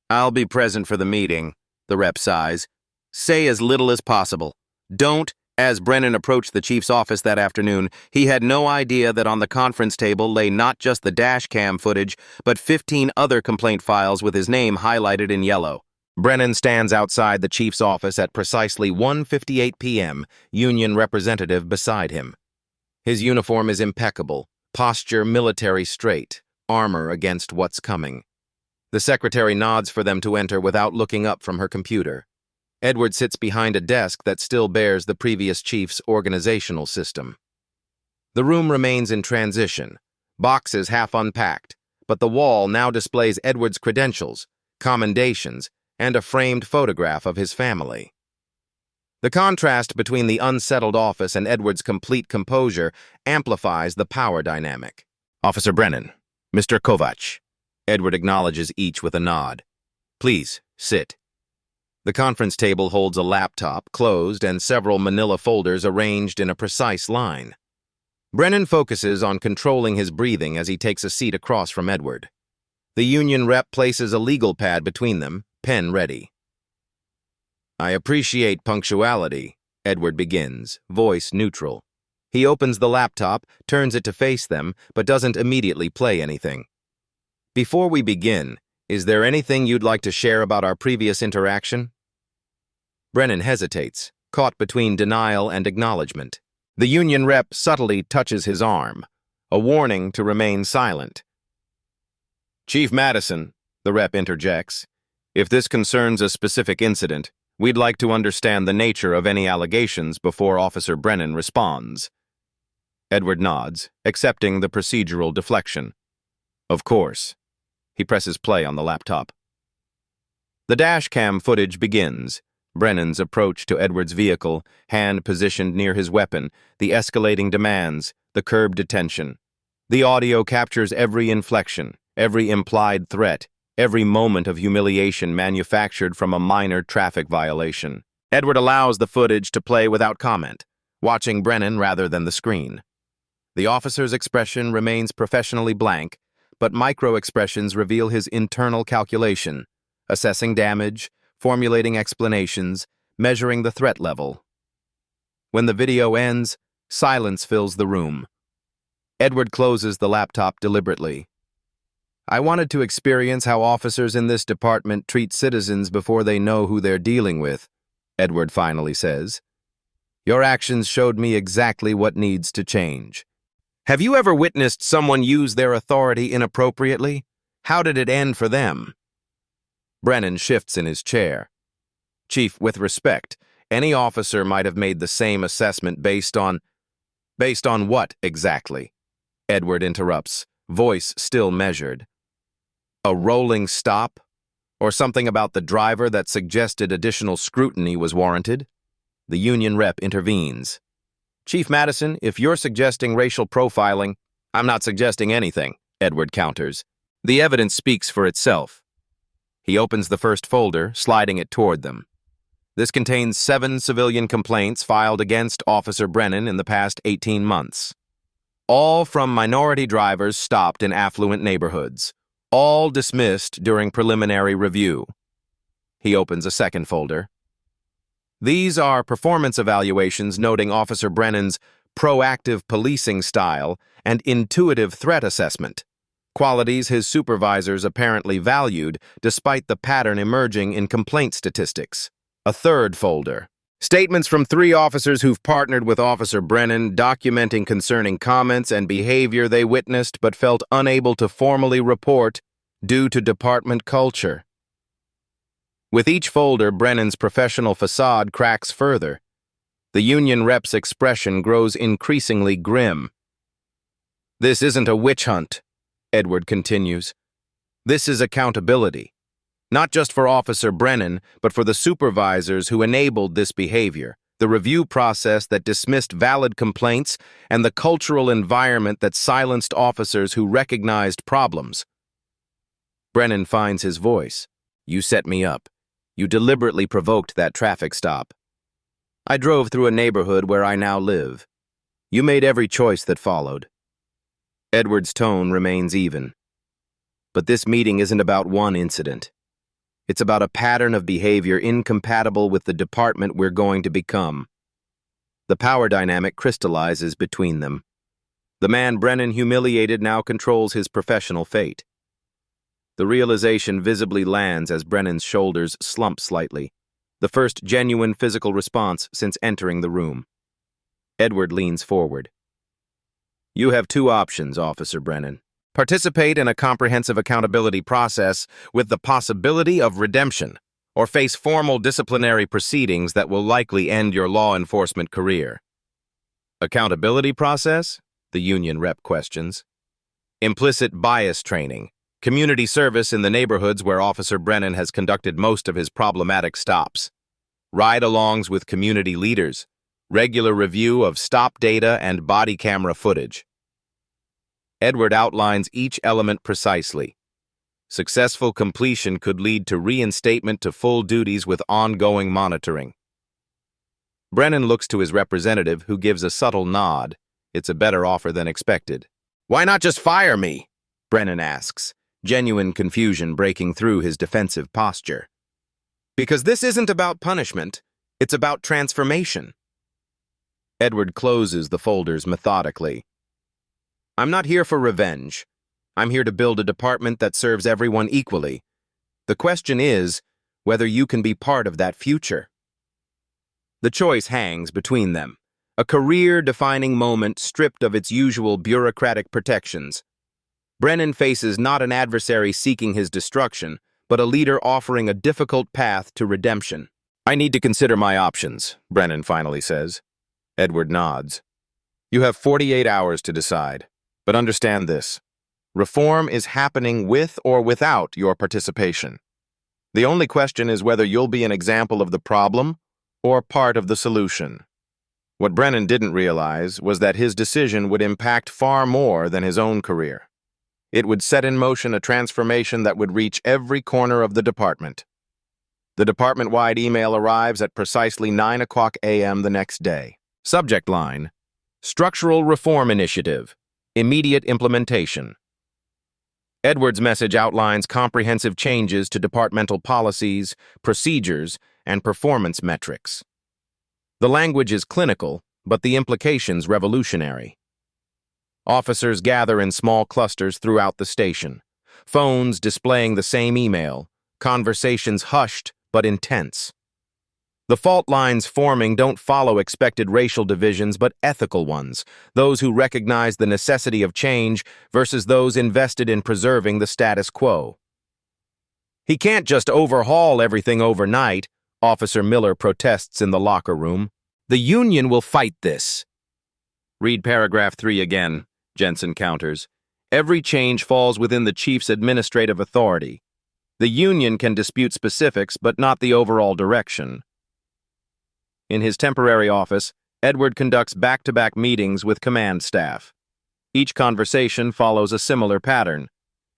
"I'll be present for the meeting," the rep sighs. "Say as little as possible. Don't." As Brennan approached the chief's office that afternoon, he had no idea that on the conference table lay not just the dash cam footage, but 15 other complaint files with his name highlighted in yellow. Brennan stands outside the chief's office at precisely 1:58 p.m., union representative beside him. His uniform is impeccable, posture military straight, armor against what's coming. The secretary nods for them to enter without looking up from her computer. Edward sits behind a desk that still bears the previous chief's organizational system. The room remains in transition, boxes half unpacked, but the wall now displays Edward's credentials, commendations, and a framed photograph of his family. The contrast between the unsettled office and Edward's complete composure amplifies the power dynamic. "Officer Brennan, Mr. Kovac." Edward acknowledges each with a nod. "Please, sit." The conference table holds a laptop, closed, and several manila folders arranged in a precise line. Brennan focuses on controlling his breathing as he takes a seat across from Edward. The union rep places a legal pad between them, pen ready. "I appreciate punctuality," Edward begins, voice neutral. He opens the laptop, turns it to face them, but doesn't immediately play anything. "Before we begin, is there anything you'd like to share about our previous interaction?" Brennan hesitates, caught between denial and acknowledgement. The union rep subtly touches his arm, a warning to remain silent. "Chief Madison," the rep interjects, "if this concerns a specific incident, we'd like to understand the nature of any allegations before Officer Brennan responds." Edward nods, accepting the procedural deflection. "Of course." He presses play on the laptop. The dash cam footage begins. Brennan's approach to Edward's vehicle, hand positioned near his weapon, the escalating demands, the curb detention. The audio captures every inflection, every implied threat, every moment of humiliation manufactured from a minor traffic violation. Edward allows the footage to play without comment, watching Brennan rather than the screen. The officer's expression remains professionally blank, but micro-expressions reveal his internal calculation, assessing damage, formulating explanations, measuring the threat level. When the video ends, silence fills the room. Edward closes the laptop deliberately. "I wanted to experience how officers in this department treat citizens before they know who they're dealing with," Edward finally says. "Your actions showed me exactly what needs to change." Have you ever witnessed someone use their authority inappropriately? How did it end for them? Brennan shifts in his chair. "Chief, with respect, any officer might have made the same assessment based on what exactly?" Edward interrupts, voice still measured. "A rolling stop? Or something about the driver that suggested additional scrutiny was warranted?" The union rep intervenes. "Chief Madison, if you're suggesting racial profiling—" "I'm not suggesting anything," Edward counters. "The evidence speaks for itself." He opens the first folder, sliding it toward them. This contains 7 civilian complaints filed against Officer Brennan in the past 18 months. All from minority drivers stopped in affluent neighborhoods. All dismissed during preliminary review. He opens a second folder. These are performance evaluations noting Officer Brennan's proactive policing style and intuitive threat assessment, qualities his supervisors apparently valued despite the pattern emerging in complaint statistics. A third folder. Statements from 3 officers who've partnered with Officer Brennan documenting concerning comments and behavior they witnessed but felt unable to formally report due to department culture. With each folder, Brennan's professional facade cracks further. The union rep's expression grows increasingly grim. "This isn't a witch hunt," Edward continues. "This is accountability. Not just for Officer Brennan, but for the supervisors who enabled this behavior, the review process that dismissed valid complaints, and the cultural environment that silenced officers who recognized problems." Brennan finds his voice. "You set me up. You deliberately provoked that traffic stop. I drove through a neighborhood where I now live. You made every choice that followed." Edward's tone remains even. "But this meeting isn't about one incident. It's about a pattern of behavior incompatible with the department we're going to become." The power dynamic crystallizes between them. The man Brennan humiliated now controls his professional fate. The realization visibly lands as Brennan's shoulders slump slightly, the first genuine physical response since entering the room. Edward leans forward. "You have 2 options, Officer Brennan. Participate in a comprehensive accountability process with the possibility of redemption, or face formal disciplinary proceedings that will likely end your law enforcement career." "Accountability process?" the union rep questions. "Implicit bias training. Community service in the neighborhoods where Officer Brennan has conducted most of his problematic stops. Ride-alongs with community leaders. Regular review of stop data and body camera footage." Edward outlines each element precisely. Successful completion could lead to reinstatement to full duties with ongoing monitoring. Brennan looks to his representative, who gives a subtle nod. It's a better offer than expected. "Why not just fire me?" Brennan asks, genuine confusion breaking through his defensive posture. "Because this isn't about punishment, it's about transformation." Edward closes the folders methodically. "I'm not here for revenge. I'm here to build a department that serves everyone equally. The question is whether you can be part of that future." The choice hangs between them, a career-defining moment stripped of its usual bureaucratic protections. Brennan faces not an adversary seeking his destruction, but a leader offering a difficult path to redemption. "I need to consider my options," Brennan finally says. Edward nods. "You have 48 hours to decide, but understand this. Reform is happening with or without your participation. The only question is whether you'll be an example of the problem or part of the solution." What Brennan didn't realize was that his decision would impact far more than his own career. It would set in motion a transformation that would reach every corner of the department. The department-wide email arrives at precisely 9 a.m. the next day. Subject line: Structural Reform Initiative, Immediate Implementation. Edward's message outlines comprehensive changes to departmental policies, procedures, and performance metrics. The language is clinical, but the implications revolutionary. Officers gather in small clusters throughout the station, phones displaying the same email, conversations hushed but intense. The fault lines forming don't follow expected racial divisions but ethical ones, those who recognize the necessity of change versus those invested in preserving the status quo. "He can't just overhaul everything overnight," Officer Miller protests in the locker room. "The union will fight this." "Read paragraph 3 again," Jensen counters. "Every change falls within the chief's administrative authority. The union can dispute specifics, but not the overall direction." In his temporary office, Edward conducts back-to-back meetings with command staff. Each conversation follows a similar pattern: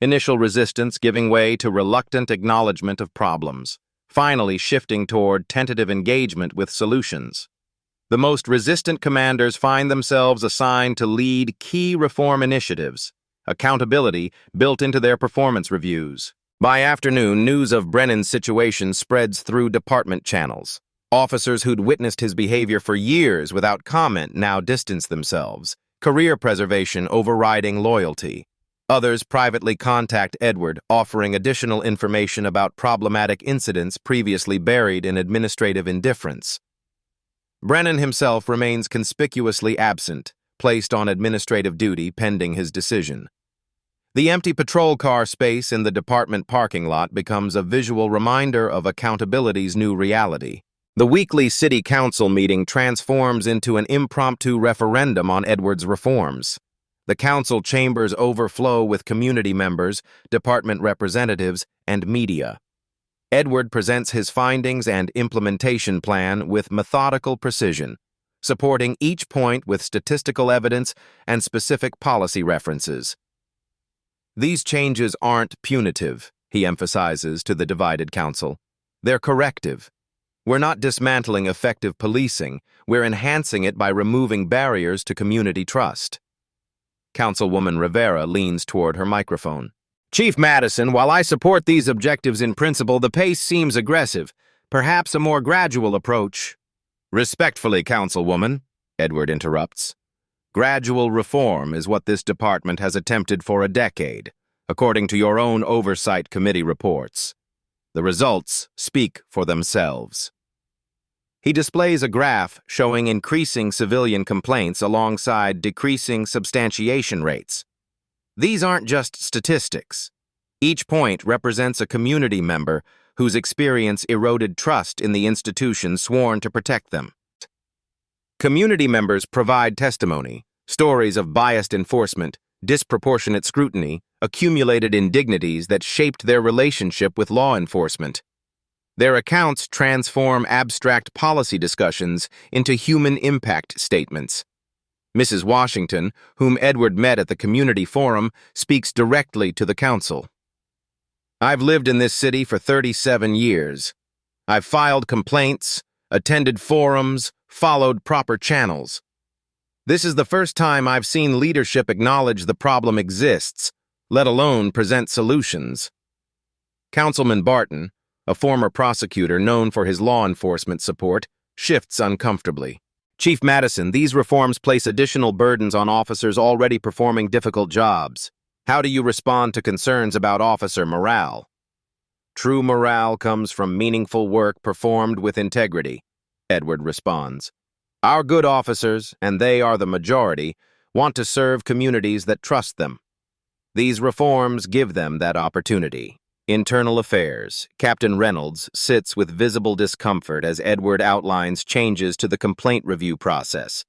initial resistance giving way to reluctant acknowledgement of problems, finally shifting toward tentative engagement with solutions. The most resistant commanders find themselves assigned to lead key reform initiatives, accountability built into their performance reviews. By afternoon, news of Brennan's situation spreads through department channels. Officers who'd witnessed his behavior for years without comment now distance themselves, career preservation overriding loyalty. Others privately contact Edward, offering additional information about problematic incidents previously buried in administrative indifference. Brennan himself remains conspicuously absent, placed on administrative duty pending his decision. The empty patrol car space in the department parking lot becomes a visual reminder of accountability's new reality. The weekly city council meeting transforms into an impromptu referendum on Edward's reforms. The council chambers overflow with community members, department representatives, and media. Edward presents his findings and implementation plan with methodical precision, supporting each point with statistical evidence and specific policy references. "These changes aren't punitive," he emphasizes to the divided council. "They're corrective. We're not dismantling effective policing, we're enhancing it by removing barriers to community trust." Councilwoman Rivera leans toward her microphone. "Chief Madison, while I support these objectives in principle, the pace seems aggressive. Perhaps a more gradual approach." "Respectfully, Councilwoman," Edward interrupts. "Gradual reform is what this department has attempted for a decade, according to your own Oversight Committee reports. The results speak for themselves." He displays a graph showing increasing civilian complaints alongside decreasing substantiation rates. These aren't just statistics. Each point represents a community member whose experience eroded trust in the institution sworn to protect them. Community members provide testimony, stories of biased enforcement, disproportionate scrutiny, accumulated indignities that shaped their relationship with law enforcement. Their accounts transform abstract policy discussions into human impact statements. Mrs. Washington, whom Edward met at the community forum, speaks directly to the council. "I've lived in this city for 37 years. I've filed complaints, attended forums, followed proper channels. This is the first time I've seen leadership acknowledge the problem exists, let alone present solutions." Councilman Barton, a former prosecutor known for his law enforcement support, shifts uncomfortably. "Chief Madison, these reforms place additional burdens on officers already performing difficult jobs. How do you respond to concerns about officer morale?" "True morale comes from meaningful work performed with integrity," Edward responds. Our good officers, and they are the majority, want to serve communities that trust them. These reforms give them that opportunity. Internal Affairs. Captain Reynolds sits with visible discomfort as Edward outlines changes to the complaint review process.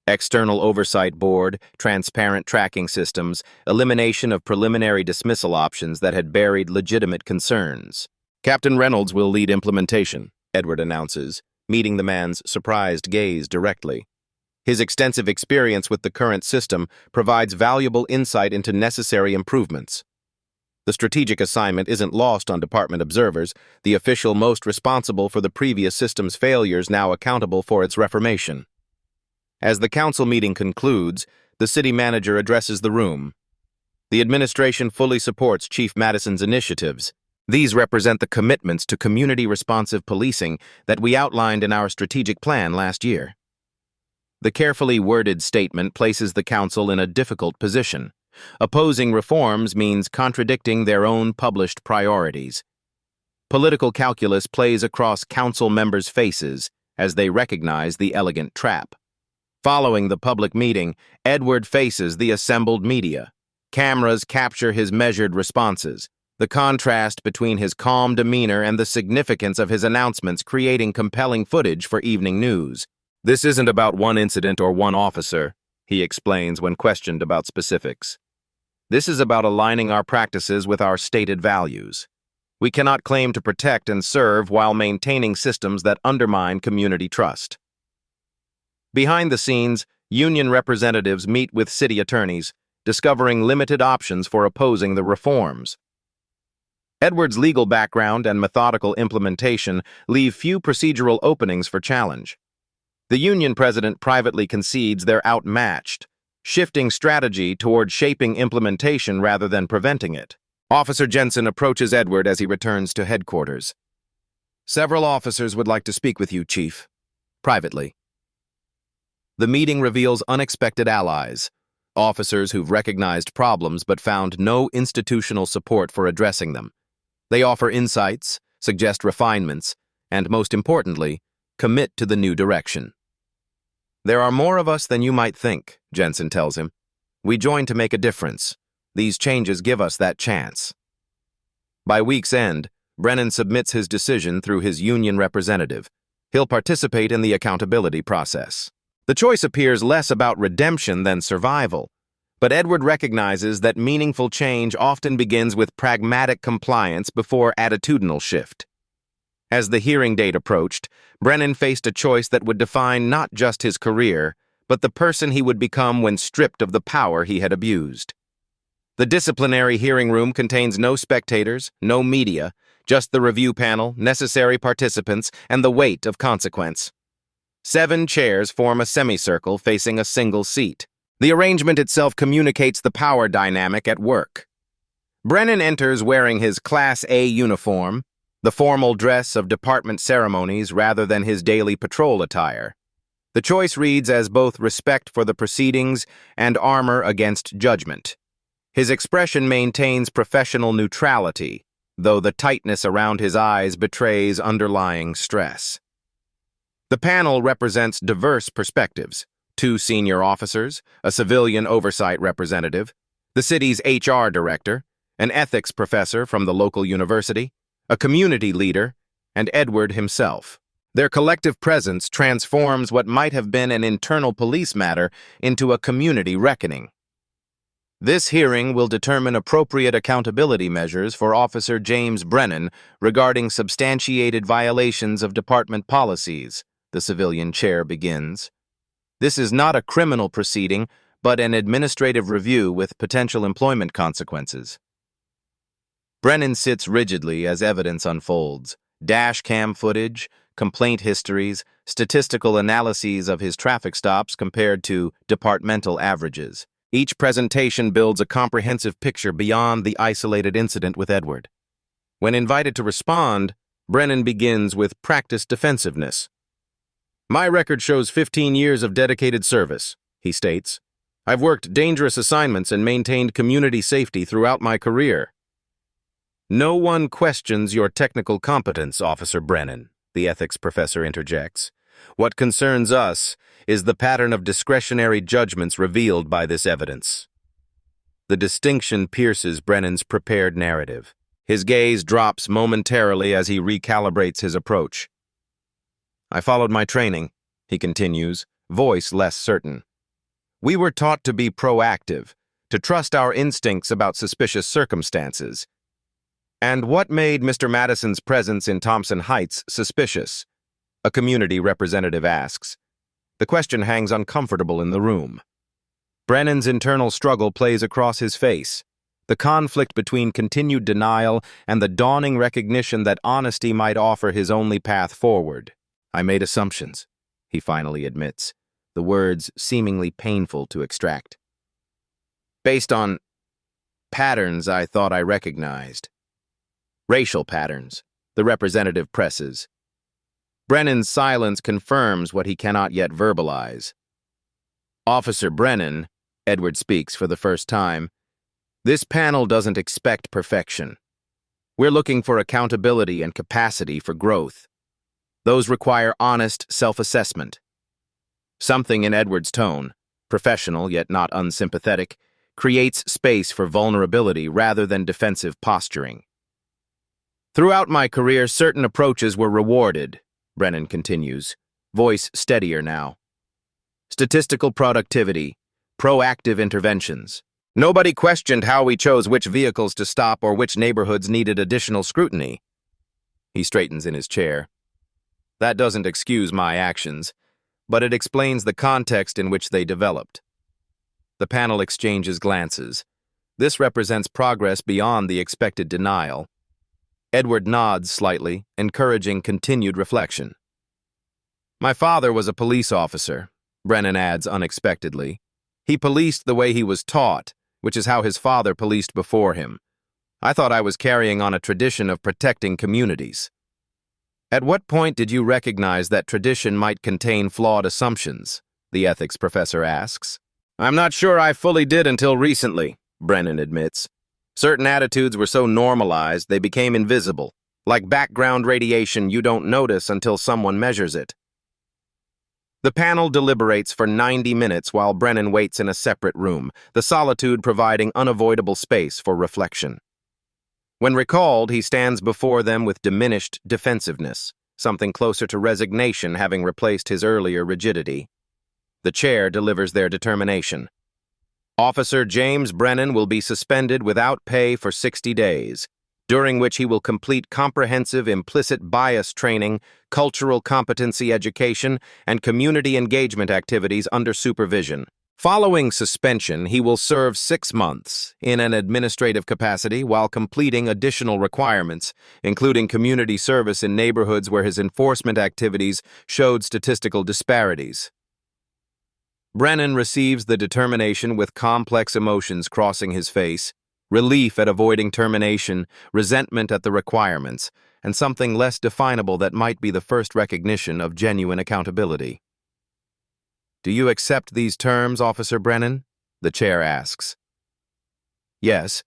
External Oversight Board, transparent tracking systems, elimination of preliminary dismissal options that had buried legitimate concerns. Captain Reynolds will lead implementation, Edward announces, meeting the man's surprised gaze directly. His extensive experience with the current system provides valuable insight into necessary improvements. The strategic assignment isn't lost on department observers, the official most responsible for the previous system's failures now accountable for its reformation. As the council meeting concludes, the city manager addresses the room. The administration fully supports Chief Madison's initiatives. These represent the commitments to community-responsive policing that we outlined in our strategic plan last year. The carefully worded statement places the council in a difficult position. Opposing reforms means contradicting their own published priorities. Political calculus plays across council members' faces as they recognize the elegant trap. Following the public meeting, Edward faces the assembled media. Cameras capture his measured responses, the contrast between his calm demeanor and the significance of his announcements creating compelling footage for evening news. This isn't about one incident or one officer, he explains when questioned about specifics. This is about aligning our practices with our stated values. We cannot claim to protect and serve while maintaining systems that undermine community trust. Behind the scenes, union representatives meet with city attorneys, discovering limited options for opposing the reforms. Edward's legal background and methodical implementation leave few procedural openings for challenge. The union president privately concedes they're outmatched, shifting strategy toward shaping implementation rather than preventing it. Officer Jensen approaches Edward as he returns to headquarters. "Several officers would like to speak with you, Chief. Privately." The meeting reveals unexpected allies, officers who've recognized problems but found no institutional support for addressing them. They offer insights, suggest refinements, and most importantly, commit to the new direction. "There are more of us than you might think," Jensen tells him. "We join to make a difference. These changes give us that chance." By week's end, Brennan submits his decision through his union representative. He'll participate in the accountability process. The choice appears less about redemption than survival, but Edward recognizes that meaningful change often begins with pragmatic compliance before attitudinal shift. As the hearing date approached, Brennan faced a choice that would define not just his career, but the person he would become when stripped of the power he had abused. The disciplinary hearing room contains no spectators, no media, just the review panel, necessary participants, and the weight of consequence. 7 chairs form a semicircle facing a single seat. The arrangement itself communicates the power dynamic at work. Brennan enters wearing his Class A uniform, the formal dress of department ceremonies rather than his daily patrol attire. The choice reads as both respect for the proceedings and armor against judgment. His expression maintains professional neutrality, though the tightness around his eyes betrays underlying stress. The panel represents diverse perspectives: 2 senior officers, a civilian oversight representative, the city's HR director, an ethics professor from the local university, a community leader, and Edward himself. Their collective presence transforms what might have been an internal police matter into a community reckoning. This hearing will determine appropriate accountability measures for Officer James Brennan regarding substantiated violations of department policies, the civilian chair begins. This is not a criminal proceeding, but an administrative review with potential employment consequences. Brennan sits rigidly as evidence unfolds: dash cam footage, complaint histories, statistical analyses of his traffic stops compared to departmental averages. Each presentation builds a comprehensive picture beyond the isolated incident with Edward. When invited to respond, Brennan begins with practiced defensiveness. "My record shows 15 years of dedicated service," he states. "I've worked dangerous assignments and maintained community safety throughout my career." "No one questions your technical competence, Officer Brennan," the ethics professor interjects. What concerns us is the pattern of discretionary judgments revealed by this evidence. The distinction pierces Brennan's prepared narrative. His gaze drops momentarily as he recalibrates his approach. I followed my training, he continues, voice less certain. We were taught to be proactive, to trust our instincts about suspicious circumstances. And what made Mr. Madison's presence in Thompson Heights suspicious? A community representative asks. The question hangs uncomfortable in the room. Brennan's internal struggle plays across his face, the conflict between continued denial and the dawning recognition that honesty might offer his only path forward. I made assumptions, he finally admits, the words seemingly painful to extract. Based on patterns I thought I recognized. Racial patterns, the representative presses. Brennan's silence confirms what he cannot yet verbalize. Officer Brennan, Edward speaks for the first time, this panel doesn't expect perfection. We're looking for accountability and capacity for growth. Those require honest self-assessment. Something in Edward's tone, professional yet not unsympathetic, creates space for vulnerability rather than defensive posturing. Throughout my career, certain approaches were rewarded, Brennan continues, voice steadier now. Statistical productivity, proactive interventions. Nobody questioned how we chose which vehicles to stop or which neighborhoods needed additional scrutiny. He straightens in his chair. That doesn't excuse my actions, but it explains the context in which they developed. The panel exchanges glances. This represents progress beyond the expected denial. Edward nods slightly, encouraging continued reflection. My father was a police officer, Brennan adds unexpectedly. He policed the way he was taught, which is how his father policed before him. I thought I was carrying on a tradition of protecting communities. At what point did you recognize that tradition might contain flawed assumptions? The ethics professor asks. I'm not sure I fully did until recently, Brennan admits. Certain attitudes were so normalized they became invisible, like background radiation you don't notice until someone measures it. The panel deliberates for 90 minutes while Brennan waits in a separate room, the solitude providing unavoidable space for reflection. When recalled, he stands before them with diminished defensiveness, something closer to resignation having replaced his earlier rigidity. The chair delivers their determination. Officer James Brennan will be suspended without pay for 60 days, during which he will complete comprehensive implicit bias training, cultural competency education, and community engagement activities under supervision. Following suspension, he will serve 6 months in an administrative capacity while completing additional requirements, including community service in neighborhoods where his enforcement activities showed statistical disparities. Brennan receives the determination with complex emotions crossing his face, relief at avoiding termination, resentment at the requirements, and something less definable that might be the first recognition of genuine accountability. Do you accept these terms, Officer Brennan? The chair asks. Yes.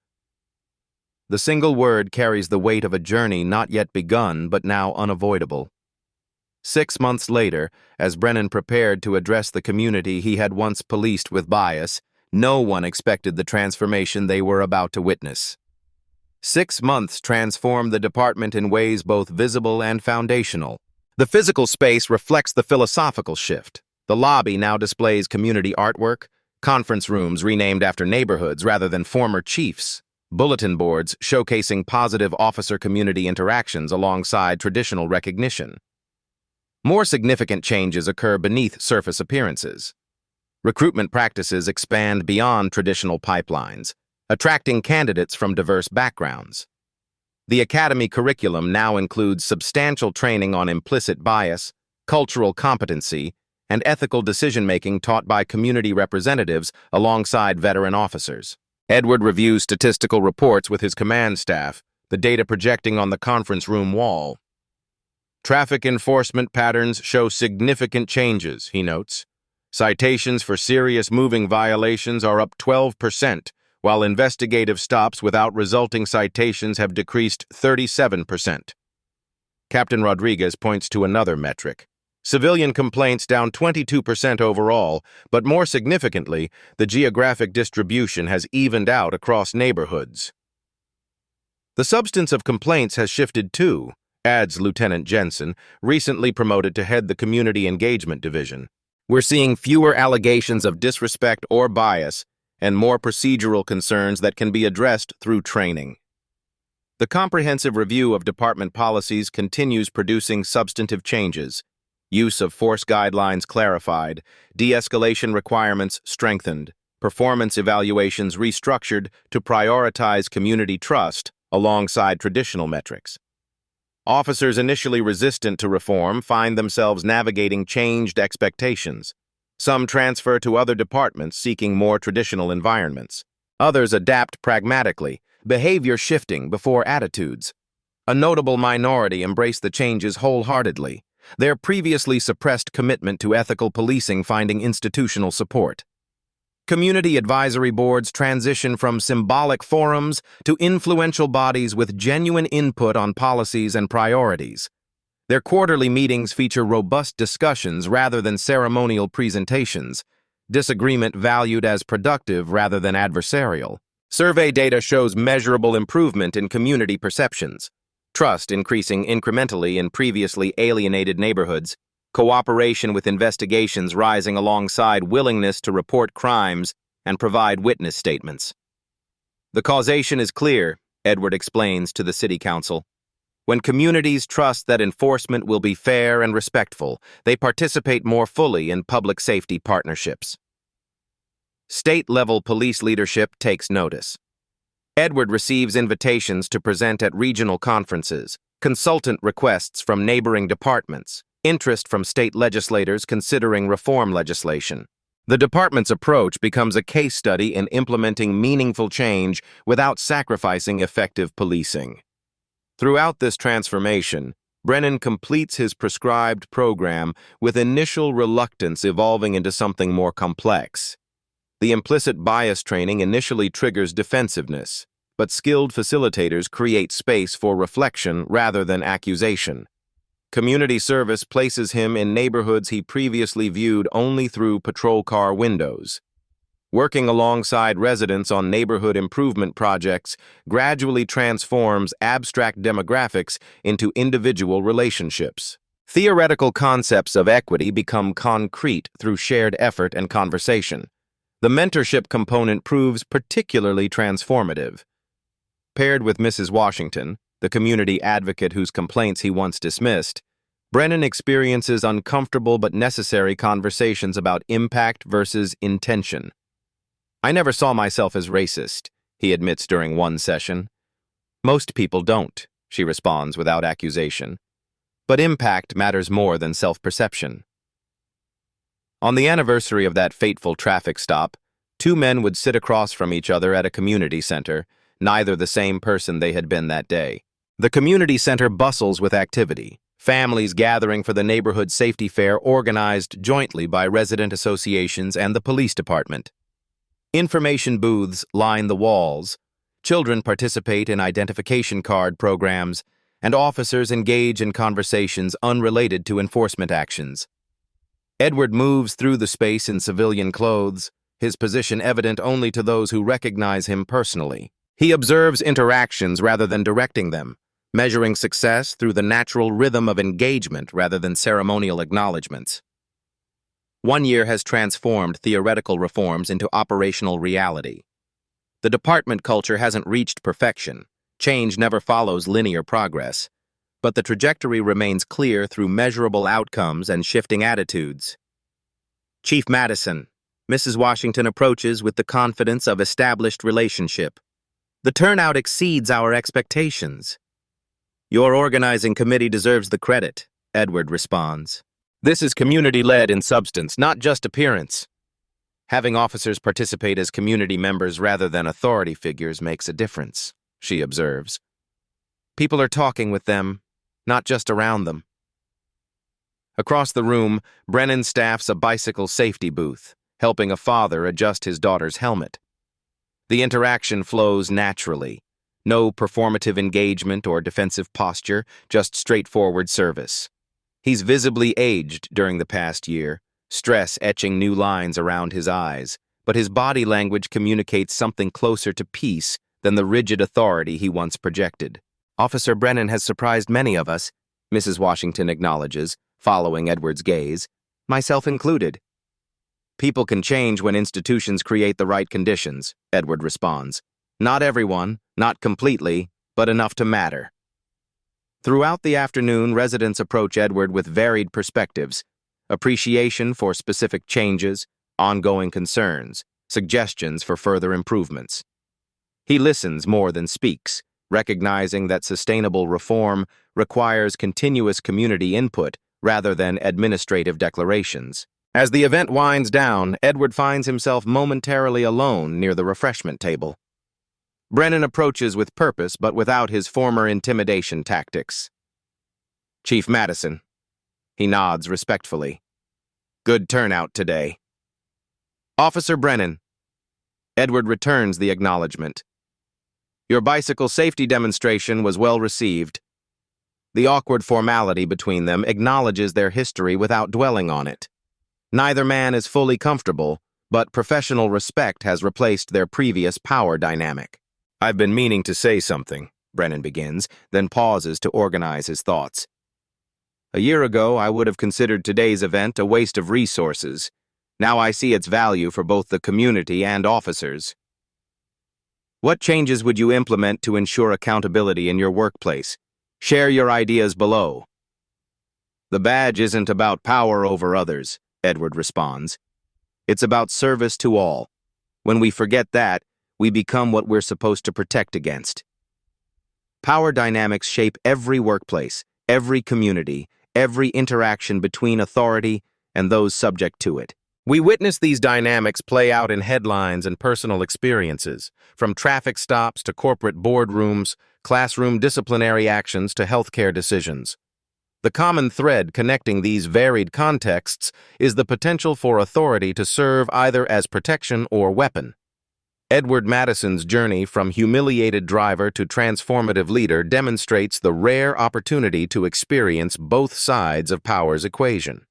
The single word carries the weight of a journey not yet begun but now unavoidable. 6 months later, as Brennan prepared to address the community he had once policed with bias, no one expected the transformation they were about to witness. 6 months transformed the department in ways both visible and foundational. The physical space reflects the philosophical shift. The lobby now displays community artwork, conference rooms renamed after neighborhoods rather than former chiefs, bulletin boards showcasing positive officer-community interactions alongside traditional recognition. More significant changes occur beneath surface appearances. Recruitment practices expand beyond traditional pipelines, attracting candidates from diverse backgrounds. The academy curriculum now includes substantial training on implicit bias, cultural competency, and ethical decision-making taught by community representatives alongside veteran officers. Edward reviews statistical reports with his command staff, the data projecting on the conference room wall. Traffic enforcement patterns show significant changes, he notes. Citations for serious moving violations are up 12%, while investigative stops without resulting citations have decreased 37%. Captain Rodriguez points to another metric. Civilian complaints down 22% overall, but more significantly, the geographic distribution has evened out across neighborhoods. The substance of complaints has shifted too, adds Lieutenant Jensen, recently promoted to head the Community Engagement Division. We're seeing fewer allegations of disrespect or bias and more procedural concerns that can be addressed through training. The comprehensive review of department policies continues producing substantive changes. Use of force guidelines clarified, de-escalation requirements strengthened, performance evaluations restructured to prioritize community trust alongside traditional metrics. Officers initially resistant to reform find themselves navigating changed expectations. Some transfer to other departments seeking more traditional environments. Others adapt pragmatically, behavior shifting before attitudes. A notable minority embrace the changes wholeheartedly, their previously suppressed commitment to ethical policing finding institutional support. Community advisory boards transition from symbolic forums to influential bodies with genuine input on policies and priorities. Their quarterly meetings feature robust discussions rather than ceremonial presentations, disagreement valued as productive rather than adversarial. Survey data shows measurable improvement in community perceptions, trust increasing incrementally in previously alienated neighborhoods, cooperation with investigations rising alongside willingness to report crimes and provide witness statements. The causation is clear, Edward explains to the City Council. When communities trust that enforcement will be fair and respectful, they participate more fully in public safety partnerships. State-level police leadership takes notice. Edward receives invitations to present at regional conferences, consultant requests from neighboring departments, interest from state legislators considering reform legislation. The department's approach becomes a case study in implementing meaningful change without sacrificing effective policing. Throughout this transformation, Brennan completes his prescribed program with initial reluctance evolving into something more complex. The implicit bias training initially triggers defensiveness, but skilled facilitators create space for reflection rather than accusation. Community service places him in neighborhoods he previously viewed only through patrol car windows. Working alongside residents on neighborhood improvement projects gradually transforms abstract demographics into individual relationships. Theoretical concepts of equity become concrete through shared effort and conversation. The mentorship component proves particularly transformative. Paired with Mrs. Washington, the community advocate whose complaints he once dismissed, Brennan experiences uncomfortable but necessary conversations about impact versus intention. I never saw myself as racist, he admits during one session. Most people don't, she responds without accusation. But impact matters more than self-perception. On the anniversary of that fateful traffic stop, two men would sit across from each other at a community center, neither the same person they had been that day. The community center bustles with activity, families gathering for the neighborhood safety fair organized jointly by resident associations and the police department. Information booths line the walls, children participate in identification card programs, and officers engage in conversations unrelated to enforcement actions. Edward moves through the space in civilian clothes, his position evident only to those who recognize him personally. He observes interactions rather than directing them, measuring success through the natural rhythm of engagement rather than ceremonial acknowledgments. 1 year has transformed theoretical reforms into operational reality. The department culture hasn't reached perfection. Change never follows linear progress, but the trajectory remains clear through measurable outcomes and shifting attitudes. Chief Madison, Mrs. Washington approaches with the confidence of established relationship. The turnout exceeds our expectations. Your organizing committee deserves the credit, Edward responds. This is community-led in substance, not just appearance. Having officers participate as community members rather than authority figures makes a difference, she observes. People are talking with them, not just around them. Across the room, Brennan staffs a bicycle safety booth, helping a father adjust his daughter's helmet. The interaction flows naturally. No performative engagement or defensive posture, just straightforward service. He's visibly aged during the past year, stress etching new lines around his eyes, but his body language communicates something closer to peace than the rigid authority he once projected. Officer Brennan has surprised many of us, Mrs. Washington acknowledges, following Edward's gaze, myself included. People can change when institutions create the right conditions, Edward responds. Not everyone, not completely, but enough to matter. Throughout the afternoon, residents approach Edward with varied perspectives, appreciation for specific changes, ongoing concerns, suggestions for further improvements. He listens more than speaks, recognizing that sustainable reform requires continuous community input rather than administrative declarations. As the event winds down, Edward finds himself momentarily alone near the refreshment table. Brennan approaches with purpose, but without his former intimidation tactics. Chief Madison. He nods respectfully. Good turnout today. Officer Brennan. Edward returns the acknowledgement. Your bicycle safety demonstration was well received. The awkward formality between them acknowledges their history without dwelling on it. Neither man is fully comfortable, but professional respect has replaced their previous power dynamic. I've been meaning to say something, Brennan begins, then pauses to organize his thoughts. A year ago, I would have considered today's event a waste of resources. Now I see its value for both the community and officers. What changes would you implement to ensure accountability in your workplace? Share your ideas below. The badge isn't about power over others, Edward responds. It's about service to all. When we forget that, we become what we're supposed to protect against. Power dynamics shape every workplace, every community, every interaction between authority and those subject to it. We witness these dynamics play out in headlines and personal experiences, from traffic stops to corporate boardrooms, classroom disciplinary actions to healthcare decisions. The common thread connecting these varied contexts is the potential for authority to serve either as protection or weapon. Edward Madison's journey from humiliated driver to transformative leader demonstrates the rare opportunity to experience both sides of power's equation.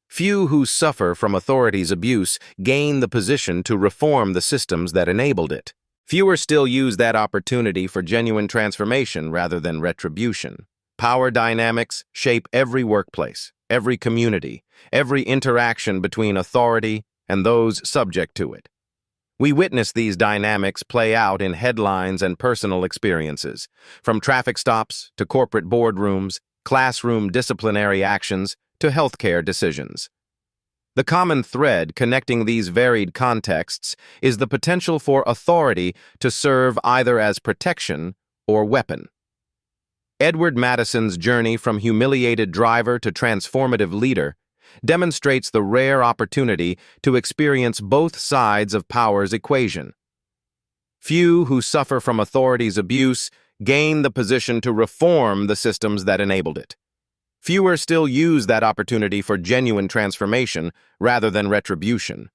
Few who suffer from authority's abuse gain the position to reform the systems that enabled it. Fewer still use that opportunity for genuine transformation rather than retribution. Power dynamics shape every workplace, every community, every interaction between authority and those subject to it. We witness these dynamics play out in headlines and personal experiences, from traffic stops to corporate boardrooms, classroom disciplinary actions to healthcare decisions. The common thread connecting these varied contexts is the potential for authority to serve either as protection or weapon. Edward Madison's journey from humiliated driver to transformative leader demonstrates the rare opportunity to experience both sides of power's equation. Few who suffer from authority's abuse gain the position to reform the systems that enabled it. Fewer still use that opportunity for genuine transformation rather than retribution.